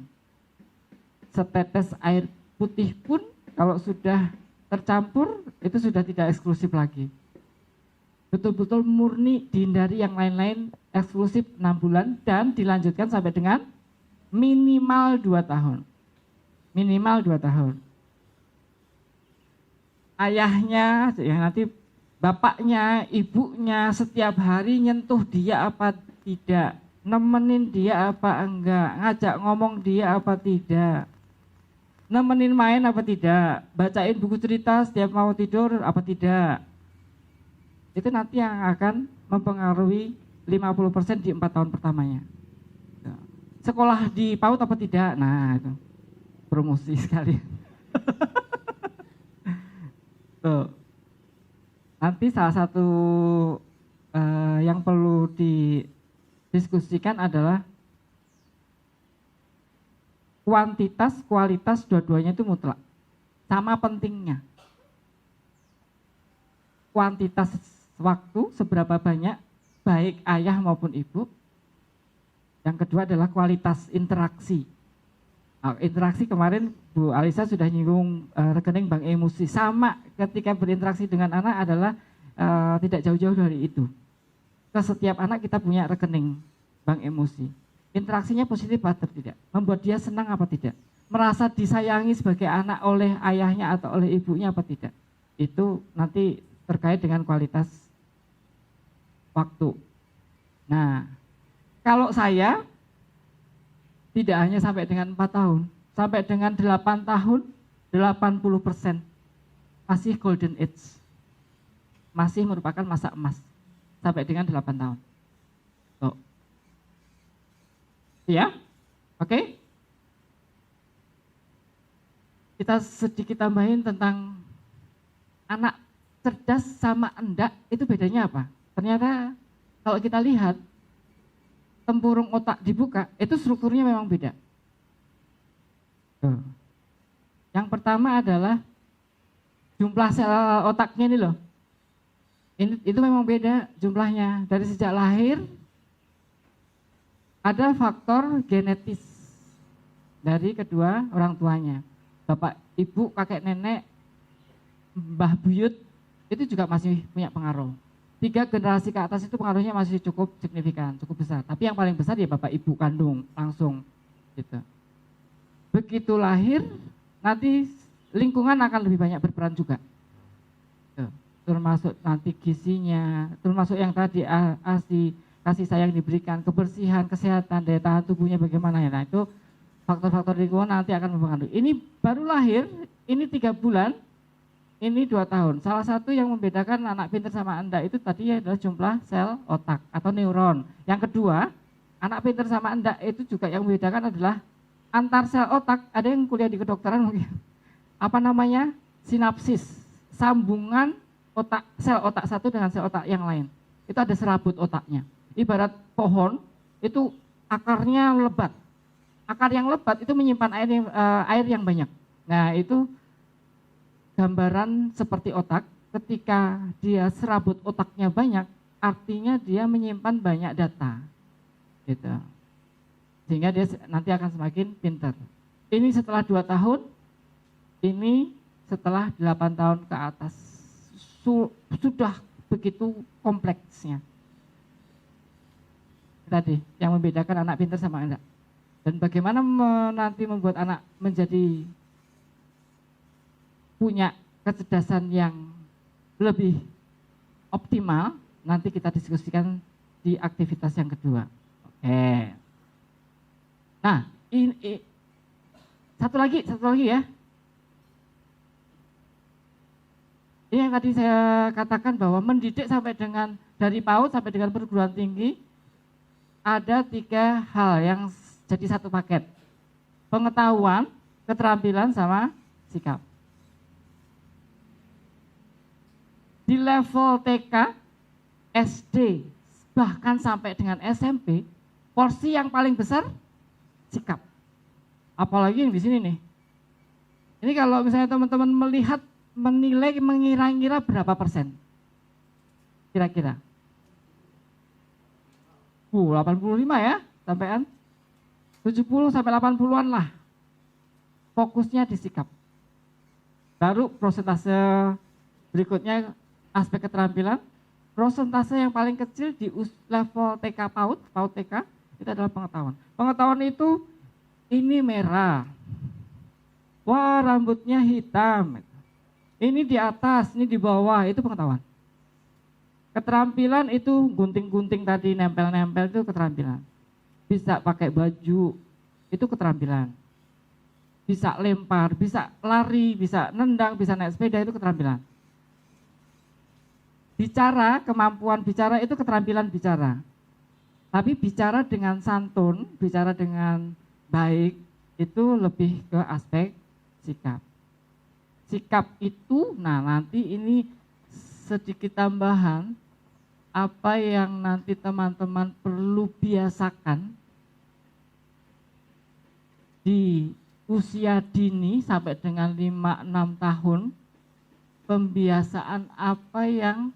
Setetes air putih pun kalau sudah tercampur itu sudah tidak eksklusif lagi. Betul-betul murni, dihindari yang lain-lain, eksklusif 6 bulan dan dilanjutkan sampai dengan minimal 2 tahun. Minimal 2 tahun. Ayahnya, ya nanti bapaknya, ibunya setiap hari nyentuh dia apa tidak, nemenin dia apa enggak, ngajak ngomong dia apa tidak, nemenin main apa tidak, bacain buku cerita setiap mau tidur apa tidak. Itu nanti yang akan mempengaruhi 50% di 4 tahun pertamanya. Sekolah di PAUD apa tidak? Nah, itu promosi sekali. Tuh. Nanti salah satu yang perlu didiskusikan adalah kuantitas, kualitas dua-duanya itu mutlak. Sama pentingnya. Kuantitas waktu seberapa banyak, baik ayah maupun ibu. Yang kedua adalah kualitas interaksi. Nah, interaksi kemarin Bu Alisa sudah nyinggung rekening bank emosi. Sama ketika berinteraksi dengan anak adalah tidak jauh-jauh dari itu. Ke setiap anak kita punya rekening bank emosi. Interaksinya positif atau tidak? Membuat dia senang apa tidak? merasa disayangi sebagai anak oleh ayahnya atau oleh ibunya apa tidak. Itu nanti terkait dengan kualitas waktu. Nah, kalau saya tidak hanya sampai dengan 4 tahun, sampai dengan 8 tahun, 80% masih golden age. Masih merupakan masa emas sampai dengan 8 tahun. Tuh. Ya, oke. Kita sedikit tambahin tentang anak cerdas sama enggak, itu bedanya apa? Ternyata kalau kita lihat tempurung otak dibuka, itu strukturnya memang beda. Tuh. Yang pertama adalah jumlah sel otaknya ini loh. Itu memang beda jumlahnya. Dari sejak lahir ada faktor genetis dari kedua orang tuanya. Bapak, ibu, kakek, nenek, mbah buyut, itu juga masih punya pengaruh. 3 generasi ke atas itu pengaruhnya masih cukup signifikan, cukup besar. Tapi yang paling besar ya bapak ibu kandung langsung gitu. Begitu lahir, nanti lingkungan akan lebih banyak berperan juga. Tuh, termasuk nanti gizinya, termasuk yang tadi kasih sayang diberikan, kebersihan, kesehatan, daya tahan tubuhnya bagaimana ya. Nah itu faktor-faktor lingkungan nanti akan mempengaruhi. Ini baru lahir, ini 3 bulan, ini 2 tahun. Salah satu yang membedakan anak pintar sama enggak itu tadi adalah jumlah sel otak atau neuron. Yang kedua, anak pintar sama enggak itu juga yang membedakan adalah antar sel otak. Ada yang kuliah di kedokteran mungkin. Apa namanya? Sinapsis, sambungan otak, sel otak satu dengan sel otak yang lain. Itu ada serabut otaknya. Ibarat pohon, itu akarnya lebat. Akar yang lebat itu menyimpan air yang banyak. Nah itu gambaran seperti otak, ketika dia serabut otaknya banyak, artinya dia menyimpan banyak data. Gitu. Sehingga dia nanti akan semakin pintar. Ini setelah 2 tahun, ini setelah 8 tahun ke atas. Sudah begitu kompleksnya. Tadi yang membedakan anak pintar sama enggak. Dan bagaimana nanti membuat anak menjadi punya kecerdasan yang lebih optimal, nanti kita diskusikan di aktivitas yang kedua. Oke. Nah, ini satu lagi ya. Ini yang tadi saya katakan bahwa mendidik sampai dengan dari PAUD sampai dengan perguruan tinggi ada 3 hal yang jadi satu paket. Pengetahuan, keterampilan, sama sikap. Di level TK, SD, bahkan sampai dengan SMP, porsi yang paling besar sikap. Apalagi yang di sini nih. Ini kalau misalnya teman-teman melihat, menilai, mengira-ngira berapa persen? Kira-kira. 85 ya, sampean. 70 sampai 80-an lah. Fokusnya di sikap. Baru prosentase berikutnya aspek keterampilan. Prosentase yang paling kecil di level TK PAUD TK itu adalah pengetahuan. Pengetahuan itu ini merah. Wah, rambutnya hitam. Ini di atas, ini di bawah, itu pengetahuan. Keterampilan itu gunting-gunting tadi, nempel-nempel itu keterampilan. Bisa pakai baju, itu keterampilan. Bisa lempar, bisa lari, bisa nendang, bisa naik sepeda, itu keterampilan. Bicara, kemampuan bicara itu keterampilan bicara. Tapi bicara dengan santun, bicara dengan baik, itu lebih ke aspek sikap. Sikap itu, nah nanti ini sedikit tambahan, apa yang nanti teman-teman perlu biasakan di usia dini sampai dengan 5-6 tahun, pembiasaan apa yang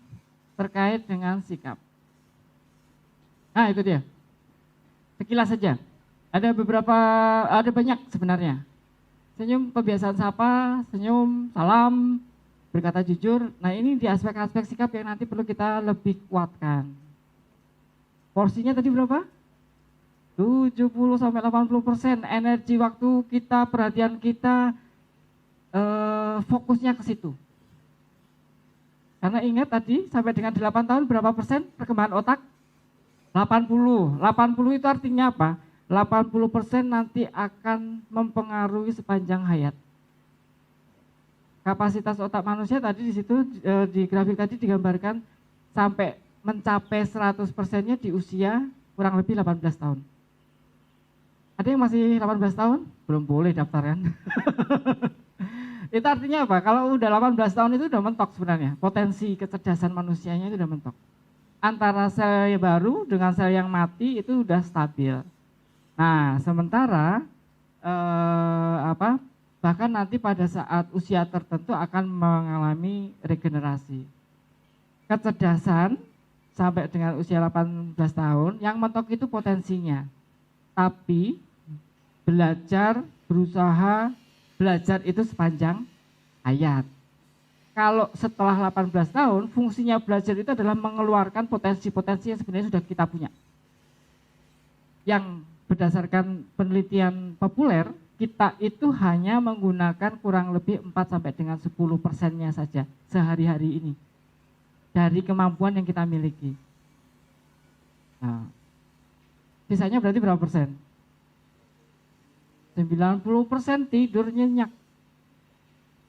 terkait dengan sikap. Nah itu dia, sekilas saja. Ada banyak sebenarnya. Senyum, pembiasaan sapa, senyum, salam, berkata jujur. Nah ini di aspek-aspek sikap yang nanti perlu kita lebih kuatkan. Porsinya tadi berapa? 70-80% energi waktu kita, perhatian kita, fokusnya ke situ. Karena ingat tadi sampai dengan 8 tahun berapa persen perkembangan otak? 80. 80 itu artinya apa? 80% nanti akan mempengaruhi sepanjang hayat. Kapasitas otak manusia tadi di situ di grafik tadi digambarkan sampai mencapai 100%-nya di usia kurang lebih 18 tahun. Ada yang masih 18 tahun? Belum boleh daftar kan? Itu artinya apa? Kalau udah 18 tahun itu udah mentok sebenarnya. Potensi kecerdasan manusianya itu udah mentok. Antara sel yang baru dengan sel yang mati itu udah stabil. Nah, sementara bahkan nanti pada saat usia tertentu akan mengalami regenerasi. Kecerdasan sampai dengan usia 18 tahun, yang mentok itu potensinya. Tapi berusaha belajar itu sepanjang hayat. Kalau setelah 18 tahun, fungsinya belajar itu adalah mengeluarkan potensi-potensi yang sebenarnya sudah kita punya. Yang berdasarkan penelitian populer, kita itu hanya menggunakan kurang lebih 4 sampai dengan 10%-nya saja sehari-hari ini dari kemampuan yang kita miliki. Nah, sisanya berarti berapa persen? 90% tidur nyenyak,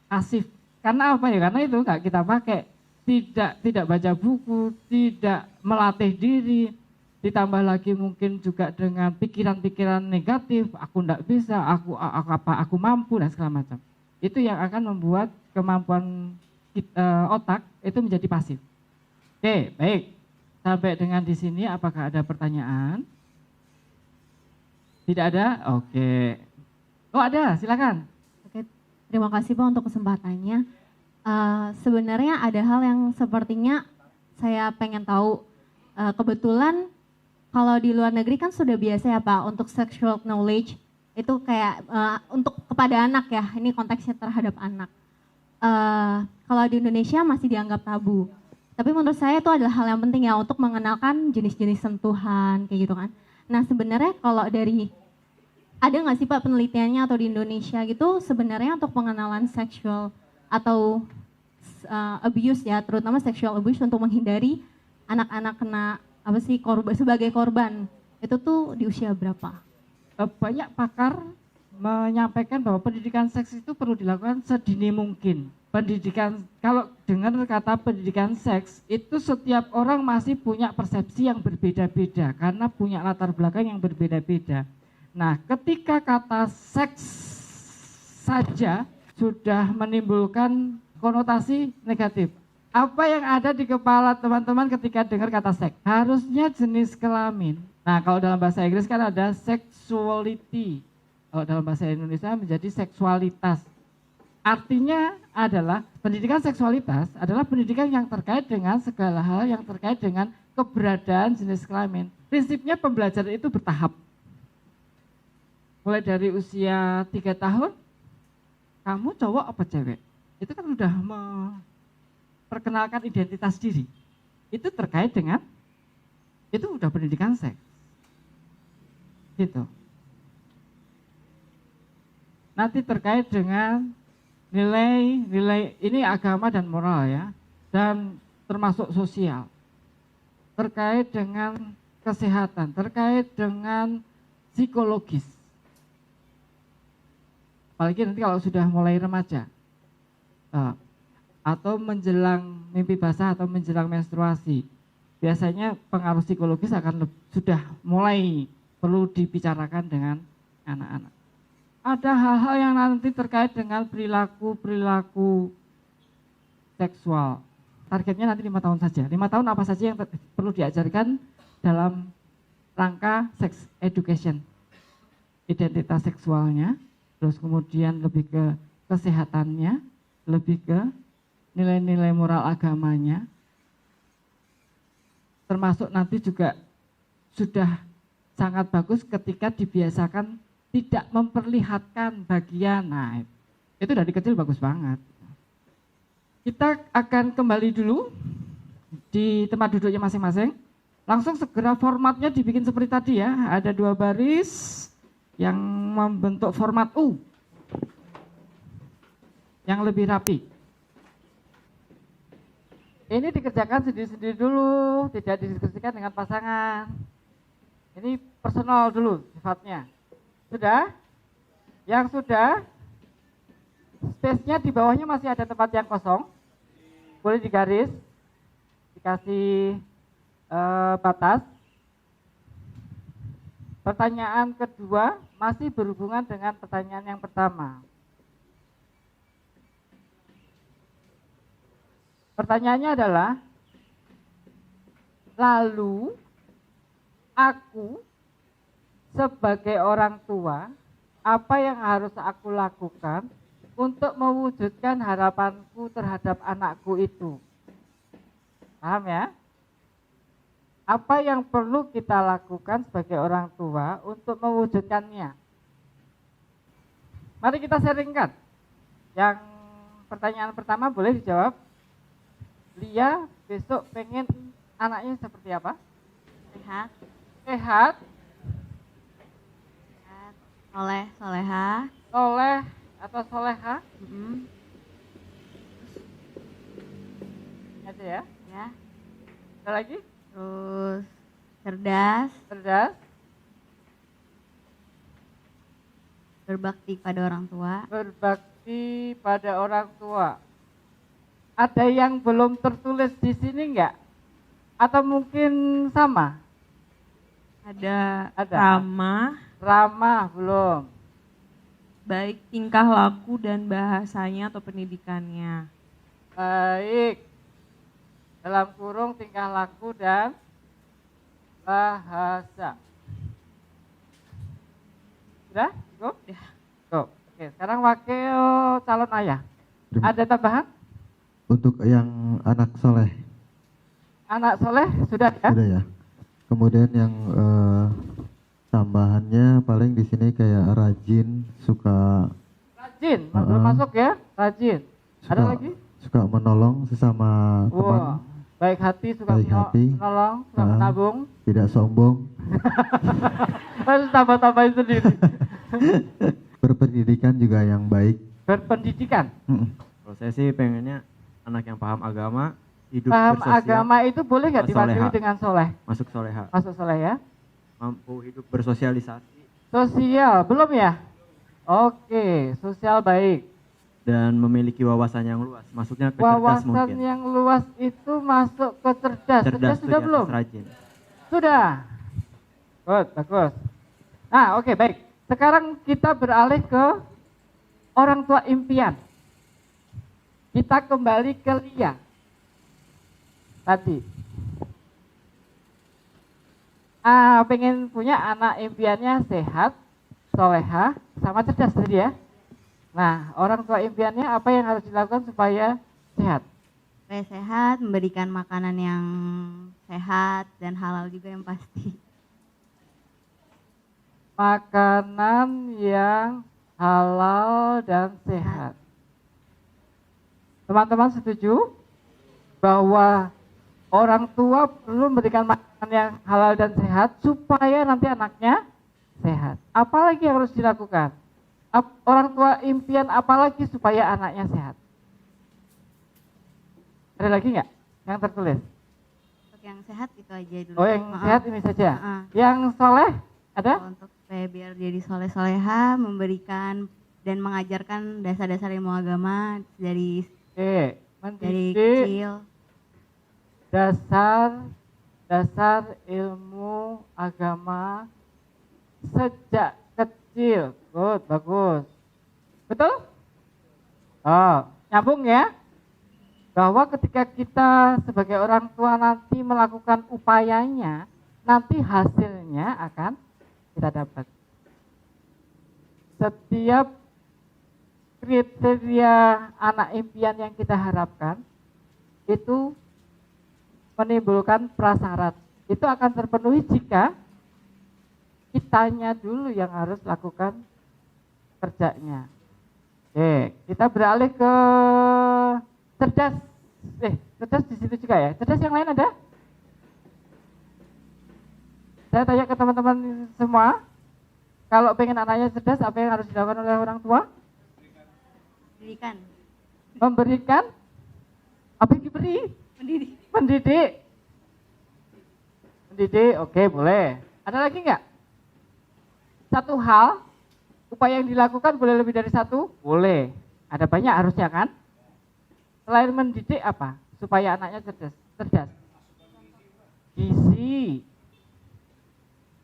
asif. Karena apa ya? Karena itu nggak kita pakai, tidak baca buku, tidak melatih diri, ditambah lagi mungkin juga dengan pikiran-pikiran negatif, aku nggak bisa, aku mampu dan segala macam. Itu yang akan membuat kemampuan otak itu menjadi pasif. Oke, baik. Sampai dengan di sini apakah ada pertanyaan? Tidak ada? Oke. Oh ada, silakan. Oke, terima kasih Pak untuk kesempatannya. Sebenarnya ada hal yang sepertinya saya pengen tahu. Kebetulan kalau di luar negeri kan sudah biasa ya Pak untuk sexual knowledge itu kayak untuk kepada anak ya, ini konteksnya terhadap anak. Kalau di Indonesia masih dianggap tabu. Tapi menurut saya itu adalah hal yang penting ya untuk mengenalkan jenis-jenis sentuhan kayak gitu kan. Nah sebenarnya kalau ada nggak sih Pak penelitiannya atau di Indonesia gitu sebenarnya untuk pengenalan seksual atau abuse ya, terutama sexual abuse untuk menghindari anak-anak kena sebagai korban itu tuh di usia berapa? Banyak pakar menyampaikan bahwa pendidikan seks itu perlu dilakukan sedini mungkin. Kalau dengar kata pendidikan seks itu setiap orang masih punya persepsi yang berbeda-beda karena punya latar belakang yang berbeda-beda. Nah, ketika kata seks saja sudah menimbulkan konotasi negatif. Apa yang ada di kepala teman-teman ketika dengar kata seks? Harusnya jenis kelamin. Nah, kalau dalam bahasa Inggris kan ada sexuality. Kalau dalam bahasa Indonesia menjadi seksualitas. Artinya adalah pendidikan seksualitas adalah pendidikan yang terkait dengan segala hal yang terkait dengan keberadaan jenis kelamin. Prinsipnya pembelajaran itu bertahap. Mulai usia 3 tahun, kamu cowok apa cewek? Itu kan udah memperkenalkan identitas diri. Itu terkait dengan, itu udah pendidikan seks. Gitu. Nanti terkait dengan nilai ini agama dan moral ya, dan termasuk sosial, terkait dengan kesehatan, terkait dengan psikologis, apalagi nanti kalau sudah mulai remaja atau menjelang mimpi basah atau menjelang menstruasi, biasanya pengaruh psikologis akan sudah mulai perlu dibicarakan dengan anak-anak. Ada hal-hal yang nanti terkait dengan perilaku seksual. Targetnya nanti 5 tahun saja. 5 tahun apa saja yang perlu diajarkan dalam rangka sex education. Identitas seksualnya, terus kemudian lebih ke kesehatannya, lebih ke nilai-nilai moral agamanya. Termasuk nanti juga sudah sangat bagus ketika dibiasakan tidak memperlihatkan bagian. Nah, itu dari kecil bagus banget. Kita akan kembali dulu di tempat duduknya masing-masing. Langsung segera formatnya dibikin seperti tadi ya. Ada 2 baris yang membentuk format U. Yang lebih rapi. Ini dikerjakan sendiri-sendiri dulu, tidak didiskusikan dengan pasangan. Ini personal dulu sifatnya. Sudah? Yang sudah, space-nya di bawahnya masih ada tempat yang kosong. Boleh digaris, dikasih batas. Pertanyaan kedua masih berhubungan dengan pertanyaan yang pertama. Pertanyaannya adalah, lalu aku sebagai orang tua, apa yang harus aku lakukan untuk mewujudkan harapanku terhadap anakku itu? Paham ya? Apa yang perlu kita lakukan sebagai orang tua untuk mewujudkannya? Mari kita sharingkan. Yang pertanyaan pertama boleh dijawab. Lia besok pengen anaknya seperti apa? Sehat, Sehat, soleh, soleha. soleh atau soleha? Aja ya. Ya. Ada lagi? Terus cerdas, Cerdas, berbakti pada orang tua. berbakti pada orang tua. Ada yang belum tertulis di sini enggak? Atau mungkin sama? Ada, Ada. ramah, Ramah belum. baik tingkah laku dan bahasanya atau pendidikannya. Baik. Dalam kurung tingkah laku dan bahasa. Sudah? Cukup? Ya. Cukup. Oke, sekarang wakil calon ayah. Ada tambahan? Untuk yang anak soleh, Anak soleh sudah ya? sudah ya. Kemudian yang tambahannya paling di sini kayak rajin, suka Rajin, belum masuk ya? Rajin. Ada suka, lagi? suka menolong sesama teman, Wah, baik hati, suka Baik hati. menolong, suka Ah. menabung. tidak sombong, Harus tambah-tambahin sendiri. berpendidikan juga yang baik. Berpendidikan. Kalau saya sih pengennya anak yang paham agama, hidup Paham bersosial, agama itu boleh nggak diwakili Soleha. dengan soleh? masuk soleha, Masuk soleh ya? mampu hidup bersosialisasi Sosial, belum ya? Oke, sosial baik. dan memiliki wawasan yang luas. Maksudnya kecerdas Wawasan mungkin. yang luas itu masuk ke cerdas. Cerdas tuh sudah di atas belum? rajin. Sudah. Good, bagus. Nah, oke, baik. Sekarang kita beralih ke orang tua impian. Kita kembali ke Lia. Tadi. Pengen punya anak impiannya sehat, soleha, sama cerdas tadi ya. Nah, orang tua impiannya apa yang harus dilakukan supaya sehat? Supaya sehat, memberikan makanan yang sehat dan halal juga yang pasti. Makanan yang halal dan sehat. Teman-teman setuju bahwa orang tua perlu memberikan makanan yang halal dan sehat supaya nanti anaknya sehat. Apalagi yang harus dilakukan? Orang tua impian apalagi supaya anaknya sehat? Ada lagi nggak yang tertulis? Untuk yang sehat itu aja dulu. Oh, yang sehat ini saja. Heeh. Yang soleh ada? Untuk supaya biar jadi soleh-soleha, memberikan dan mengajarkan dasar-dasar ilmu agama dari Oke, dari mendidik kecil. dasar ilmu agama sejak kecil. Good, bagus. Betul? Oh, nyambung ya? Bahwa ketika kita sebagai orang tua nanti melakukan upayanya, nanti hasilnya akan kita dapat. Setiap kriteria anak impian yang kita harapkan itu menimbulkan prasyarat. Itu akan terpenuhi jika kitanya dulu yang harus lakukan kerjanya. Oke, kita beralih ke cerdas. Cerdas di situ juga ya. Cerdas yang lain ada? Saya tanya ke teman-teman semua, kalau pengen anaknya cerdas, apa yang harus dilakukan oleh orang tua? Pendidikan. Memberikan, apa yang diberi? Mendidik. Mendidik. Mendidik, oke, boleh. Ada lagi nggak? Satu hal, upaya yang dilakukan boleh lebih dari satu? Boleh. Ada banyak harusnya kan? Selain mendidik apa? Supaya anaknya cerdas. Cerdas. Gizi.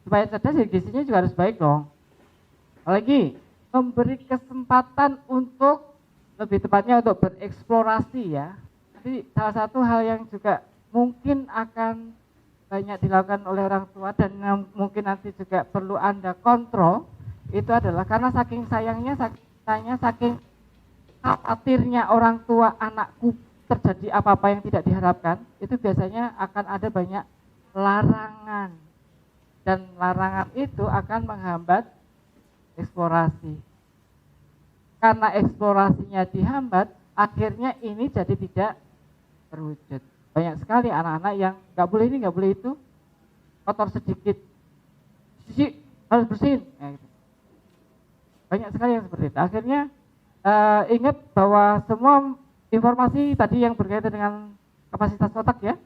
Supaya cerdas ya gizinya juga harus baik dong. Apalagi memberi kesempatan untuk, lebih tepatnya untuk bereksplorasi ya. Jadi salah satu hal yang juga mungkin akan banyak dilakukan oleh orang tua dan yang mungkin nanti juga perlu Anda kontrol, itu adalah karena saking sayangnya, saking khawatirnya orang tua anakku terjadi apa-apa yang tidak diharapkan, itu biasanya akan ada banyak larangan. Dan larangan itu akan menghambat eksplorasi. Karena eksplorasinya dihambat, akhirnya ini jadi tidak terwujud. Banyak sekali anak-anak yang nggak boleh ini, nggak boleh itu, kotor sedikit, cuci harus bersihin. Ya, gitu. Banyak sekali yang seperti itu. Akhirnya ingat bahwa semua informasi tadi yang berkaitan dengan kapasitas otak ya,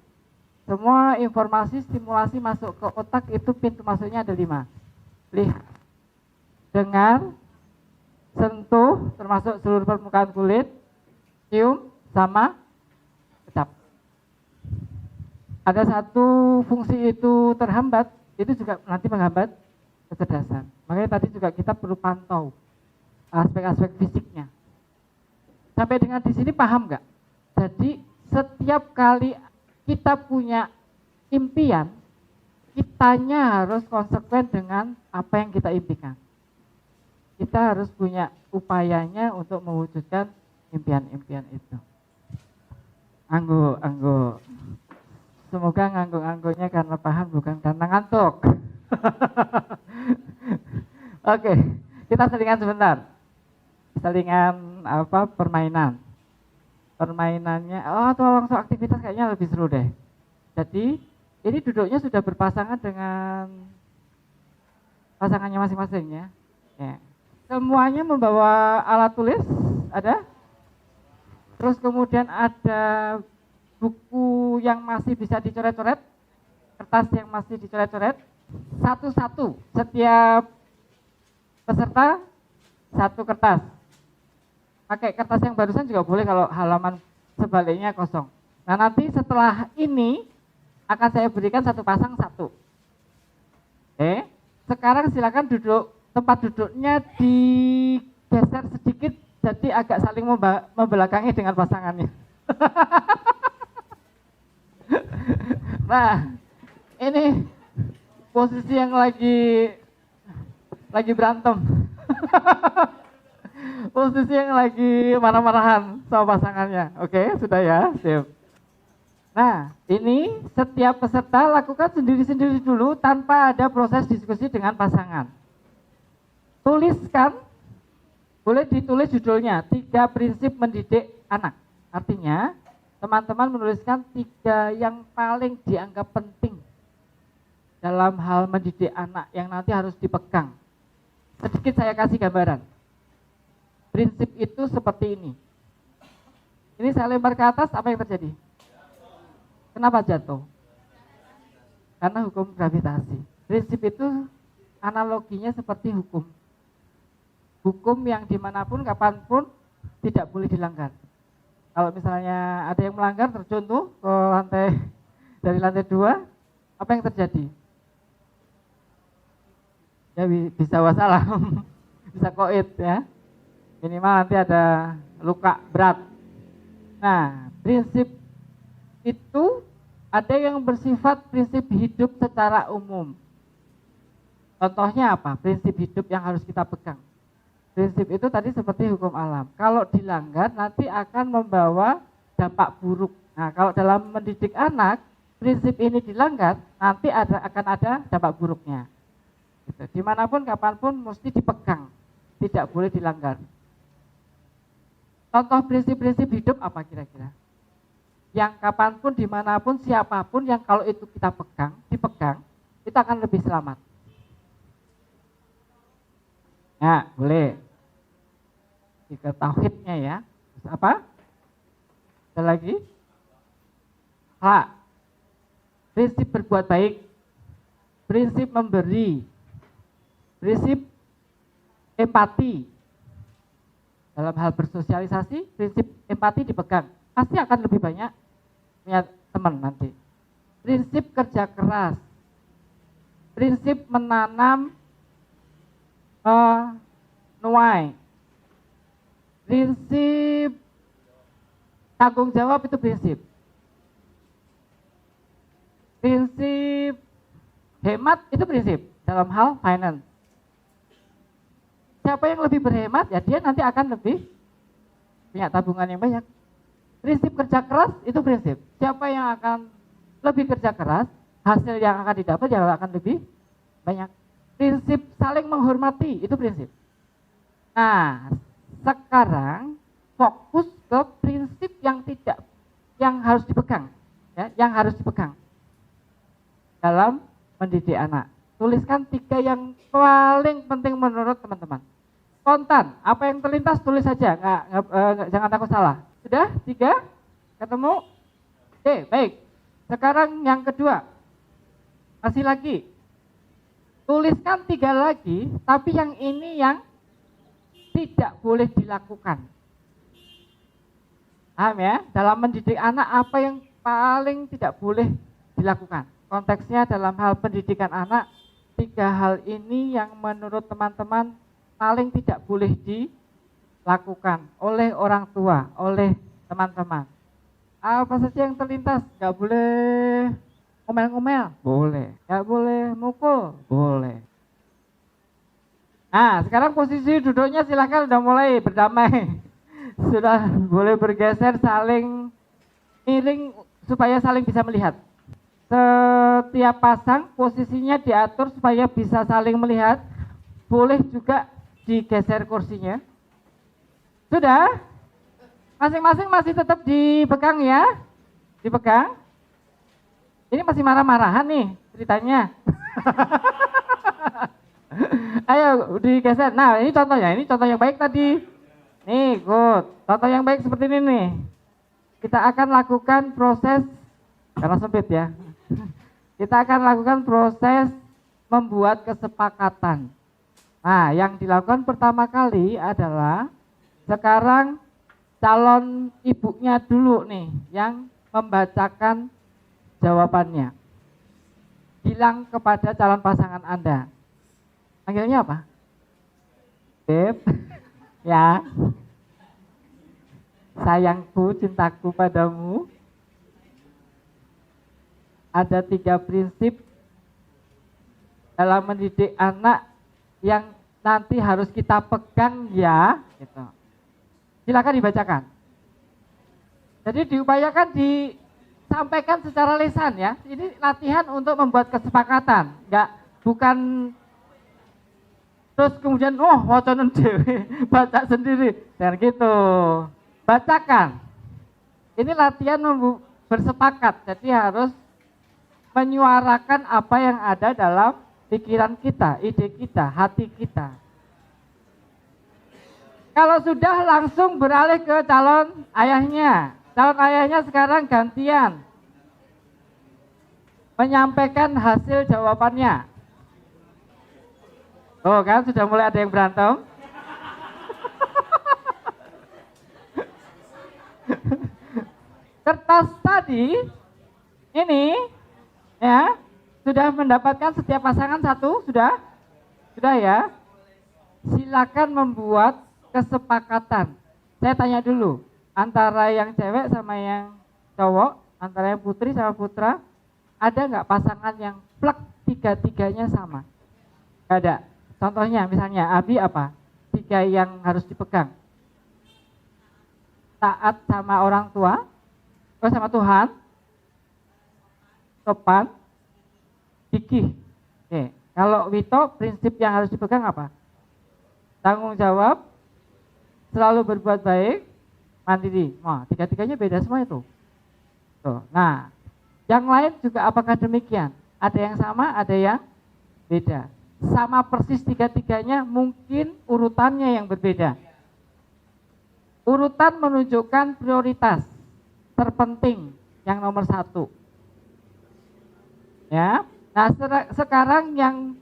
semua informasi stimulasi masuk ke otak itu pintu masuknya ada 5. Lihat, dengar, sentuh, termasuk seluruh permukaan kulit, cium, sama ucap. Ada satu fungsi itu terhambat, itu juga nanti menghambat kecerdasan. Makanya tadi juga kita perlu pantau aspek-aspek fisiknya. Sampai dengan di sini paham nggak? Jadi setiap kali kita punya impian, kitanya harus konsekuen dengan apa yang kita impikan. Kita harus punya upayanya untuk mewujudkan impian-impian itu. Angguk. Semoga ngangguk-angguknya karena paham bukan karena ngantuk. Oke, kita selingan sebentar. Selingan permainan. Permainannya, tolong soal aktivitas kayaknya lebih seru deh. Jadi ini duduknya sudah berpasangan dengan pasangannya masing-masing ya. Ya. Semuanya membawa alat tulis, ada. Terus kemudian ada buku yang masih bisa dicoret-coret, kertas yang masih dicoret-coret. Satu-satu, setiap peserta satu kertas. Pakai kertas yang barusan juga boleh kalau halaman sebaliknya kosong. Nah nanti setelah ini akan saya berikan satu pasang satu. Oke, sekarang silakan duduk, tempat duduknya digeser sedikit jadi agak saling membelakangi dengan pasangannya. Nah ini posisi yang lagi berantem. Posisi yang lagi marah-marahan sama pasangannya. Oke, sudah ya, sip. Nah, ini setiap peserta lakukan sendiri-sendiri dulu tanpa ada proses diskusi dengan pasangan. Tuliskan, boleh ditulis judulnya, 3 prinsip mendidik anak. Artinya, teman-teman menuliskan 3 yang paling dianggap penting dalam hal mendidik anak yang nanti harus dipegang. Sedikit saya kasih gambaran. Prinsip itu seperti ini. Ini saya lempar ke atas, apa yang terjadi? Kenapa jatuh? Karena hukum gravitasi. Prinsip itu analoginya seperti hukum. Hukum yang dimanapun, kapanpun tidak boleh dilanggar. Kalau misalnya ada yang melanggar, terjun tuh ke lantai, dari lantai 2, apa yang terjadi? Ya bisa wassalam, bisa koit ya. Minimal nanti ada luka berat. Nah, prinsip itu ada yang bersifat prinsip hidup secara umum. Contohnya apa? Prinsip hidup yang harus kita pegang. Prinsip itu tadi seperti hukum alam. Kalau dilanggar nanti akan membawa dampak buruk. Nah, kalau dalam mendidik anak, prinsip ini dilanggar, nanti akan ada dampak buruknya. Gitu. Dimanapun, kapanpun mesti dipegang. Tidak boleh dilanggar. Contoh prinsip-prinsip hidup apa kira-kira? Yang kapanpun, dimanapun, siapapun yang kalau itu kita dipegang, itu akan lebih selamat. Ya, boleh. Jika tauhidnya ya. Terus apa? Ada lagi? Prinsip berbuat baik, prinsip memberi, prinsip empati. Dalam hal bersosialisasi, prinsip empati dipegang. Pasti akan lebih banyak punya teman nanti. Prinsip kerja keras, prinsip menanam nuai, prinsip tanggung jawab itu prinsip. Prinsip hemat itu prinsip dalam hal finance. Siapa yang lebih berhemat, ya dia nanti akan lebih punya tabungan yang banyak. Prinsip kerja keras itu prinsip. Siapa yang akan lebih kerja keras, hasil yang akan didapat yang akan lebih banyak. Prinsip saling menghormati itu prinsip. Nah, sekarang fokus ke prinsip yang harus dipegang, ya, yang harus dipegang dalam mendidik anak. Tuliskan 3 yang paling penting menurut teman-teman. Spontan, apa yang terlintas tulis saja, jangan takut salah. Sudah 3? Ketemu? Oke, baik. Sekarang yang kedua, masih lagi. Tuliskan 3 lagi, tapi yang ini yang tidak boleh dilakukan. Paham ya? Dalam mendidik anak apa yang paling tidak boleh dilakukan. Konteksnya dalam hal pendidikan anak, 3 hal ini yang menurut teman-teman paling tidak boleh dilakukan oleh orang tua, oleh teman-teman. Apa saja yang terlintas? Gak boleh ngomel-ngomel? Boleh. Gak boleh mukul? Boleh. Nah, sekarang posisi duduknya silahkan udah mulai berdamai. Sudah boleh bergeser, saling miring supaya saling bisa melihat. Setiap pasang posisinya diatur supaya bisa saling melihat. Boleh juga digeser kursinya. Sudah? Masing-masing masih tetap dipegang ya? Dipegang? Ini masih marah-marahan nih ceritanya. Ayo digeser. Nah, ini contoh yang baik tadi. Nih, good. Contoh yang baik seperti ini nih. Kita akan lakukan proses, karena sempit ya. Kita akan lakukan proses membuat kesepakatan. Nah, yang dilakukan pertama kali adalah sekarang calon ibunya dulu nih yang membacakan jawabannya. Bilang kepada calon pasangan Anda. Panggilnya apa? Beb, ya. Sayangku, cintaku padamu. Ada 3 prinsip dalam mendidik anak yang nanti harus kita pegang ya. Gitu. Silakan dibacakan. Jadi diupayakan disampaikan secara lisan ya. Ini latihan untuk membuat kesepakatan, bukan terus kemudian wacanan dewe baca sendiri. Jangan gitu. Bacakan. Ini latihan bersepakat. Jadi harus menyuarakan apa yang ada dalam pikiran kita, ide kita, hati kita. Kalau sudah langsung beralih ke calon ayahnya. Calon ayahnya sekarang gantian menyampaikan hasil jawabannya. Oh kan sudah mulai ada yang berantem. Kertas tadi ini ya sudah mendapatkan setiap pasangan 1, sudah ya. Silakan membuat kesepakatan. Saya tanya dulu, antara yang cewek sama yang cowok, antara yang putri sama putra, ada nggak pasangan yang plek 3-3-nya sama? Gak ada. Contohnya misalnya Abi apa? 3 yang harus dipegang. Taat sama orang tua, sama Tuhan, sopan, gigih. Oke. Kalau Wito, prinsip yang harus dipegang apa? Tanggung jawab, selalu berbuat baik, mandiri. Wah, 3-3-nya beda semua itu. Tuh. Nah, yang lain juga apakah demikian? Ada yang sama, ada yang beda. Sama persis tiga-tiganya, mungkin urutannya yang berbeda. Urutan menunjukkan prioritas terpenting yang nomor 1. Ya, nah sekarang yang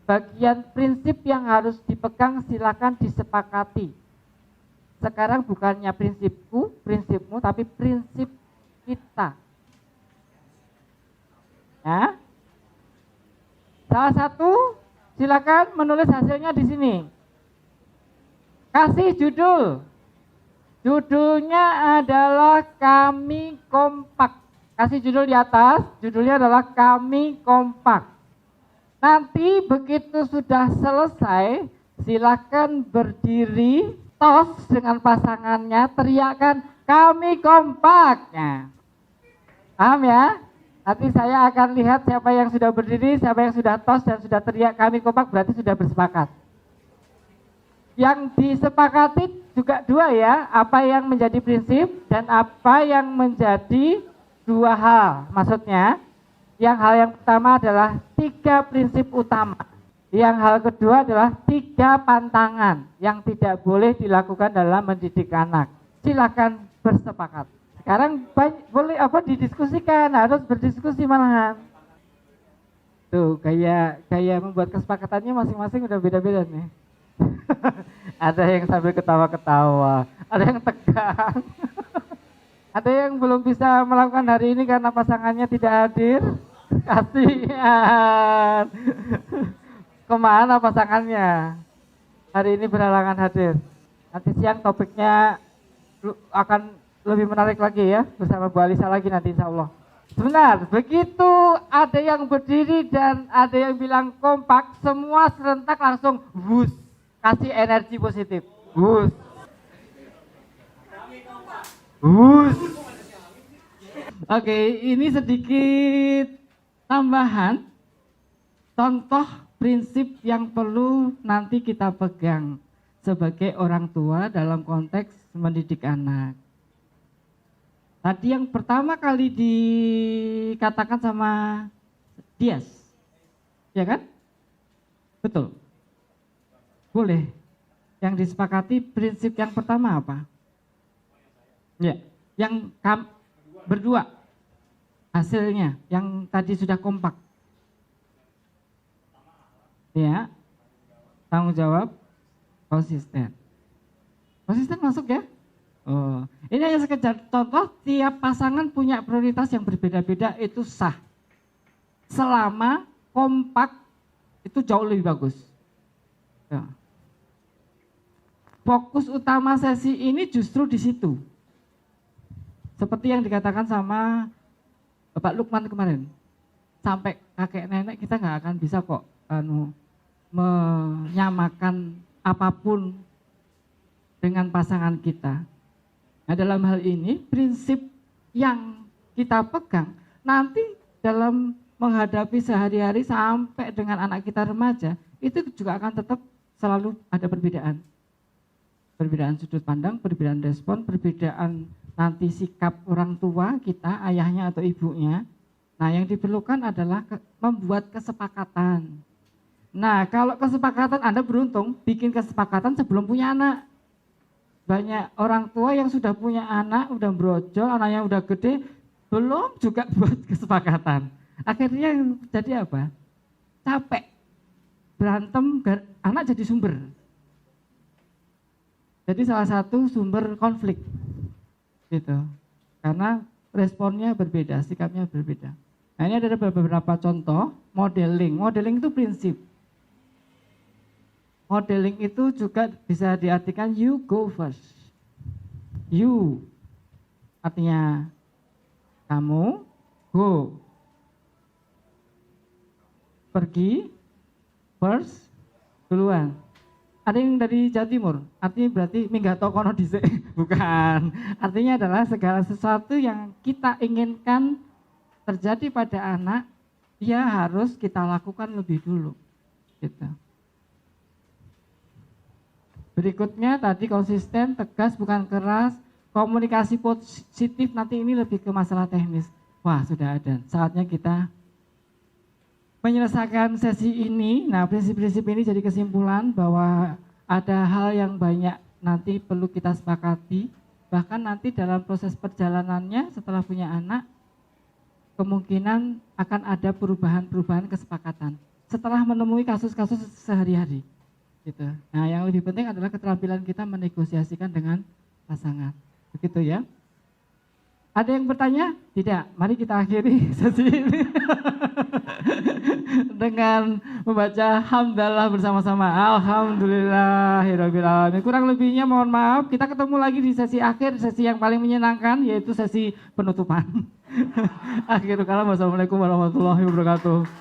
bagian prinsip yang harus dipegang silakan disepakati. Sekarang bukannya prinsipku, prinsipmu, tapi prinsip kita. Ya, salah satu silakan menulis hasilnya di sini. Kasih judul. Judulnya adalah Kami Kompak. Kasih judul di atas, judulnya adalah Kami Kompak. Nanti begitu sudah selesai, silakan berdiri, tos dengan pasangannya, teriakkan Kami Kompak. Nah, paham ya? Nanti saya akan lihat siapa yang sudah berdiri, siapa yang sudah tos dan sudah teriak Kami Kompak, berarti sudah bersepakat. Yang disepakati juga 2 ya, apa yang menjadi prinsip dan apa yang menjadi 2 hal. Maksudnya, yang hal yang pertama adalah 3 prinsip utama. Yang hal kedua adalah 3 pantangan yang tidak boleh dilakukan dalam mendidik anak. Silakan bersepakat. Sekarang boleh didiskusikan, harus berdiskusi malahan. Tuh, kayak membuat kesepakatannya masing-masing udah beda-beda nih. Ada yang sambil ketawa-ketawa, ada yang tegang. Ada yang belum bisa melakukan hari ini karena pasangannya tidak hadir. Kasihan. Kemana pasangannya? Hari ini berhalangan hadir. Nanti siang topiknya akan lebih menarik lagi ya, bersama Bu Alisa lagi nanti insya Allah. Sebentar, begitu ada yang berdiri dan ada yang bilang kompak, semua serentak langsung wus. Kasih energi positif. Wus. Wus. Oke, ini sedikit tambahan contoh prinsip yang perlu nanti kita pegang sebagai orang tua dalam konteks mendidik anak. Tadi yang pertama kali dikatakan sama Dias, ya kan? Betul. Boleh. Yang disepakati prinsip yang pertama apa? Ya, yang berdua hasilnya yang tadi sudah kompak. Ya, tanggung jawab, konsisten. Konsisten masuk ya? Oh, ini hanya sekedar contoh, tiap pasangan punya prioritas yang berbeda-beda, itu sah. Selama kompak itu jauh lebih bagus. Ya. Fokus utama sesi ini justru di situ. Seperti yang dikatakan sama Bapak Lukman kemarin. Sampai kakek nenek kita nggak akan bisa kok menyamakan apapun dengan pasangan kita. Nah, dalam hal ini prinsip yang kita pegang nanti dalam menghadapi sehari-hari sampai dengan anak kita remaja, itu juga akan tetap selalu ada perbedaan. Perbedaan sudut pandang, perbedaan respon, perbedaan nanti sikap orang tua kita, ayahnya atau ibunya. Nah, yang diperlukan adalah membuat kesepakatan. Nah, kalau kesepakatan, Anda beruntung bikin kesepakatan sebelum punya anak. Banyak orang tua yang sudah punya anak, udah brojol, anaknya udah gede, belum juga buat kesepakatan. Akhirnya yang terjadi apa? Capek, berantem, anak jadi sumber. Jadi salah satu sumber konflik, gitu. Karena responnya berbeda, sikapnya berbeda. Nah, ini ada beberapa contoh modeling. Modeling itu prinsip. Modeling itu juga bisa diartikan you go first. You artinya kamu, go pergi, first duluan. Ada yang dari Jawa Timur, artinya berarti minggat kono dhisik. Bukan. Artinya adalah segala sesuatu yang kita inginkan terjadi pada anak, dia harus kita lakukan lebih dulu. Gitu. Berikutnya tadi konsisten, tegas, bukan keras, komunikasi positif, nanti ini lebih ke masalah teknis. Wah, sudah ada. Saatnya kita menyelesaikan sesi ini. Nah, prinsip-prinsip ini jadi kesimpulan bahwa ada hal yang banyak nanti perlu kita sepakati. Bahkan nanti dalam proses perjalanannya setelah punya anak, kemungkinan akan ada perubahan-perubahan kesepakatan. Setelah menemui kasus-kasus sehari-hari. Gitu. Nah, yang lebih penting adalah keterampilan kita menegosiasikan dengan pasangan. Begitu ya. Ada yang bertanya? Tidak. Mari kita akhiri sesi ini dengan membaca hamdalah bersama-sama. Alhamdulillahirabbil alamin. Kurang lebihnya mohon maaf. Kita ketemu lagi di sesi akhir, sesi yang paling menyenangkan, yaitu sesi penutupan. Akhirul kalam. Wassalamualaikum warahmatullahi wabarakatuh.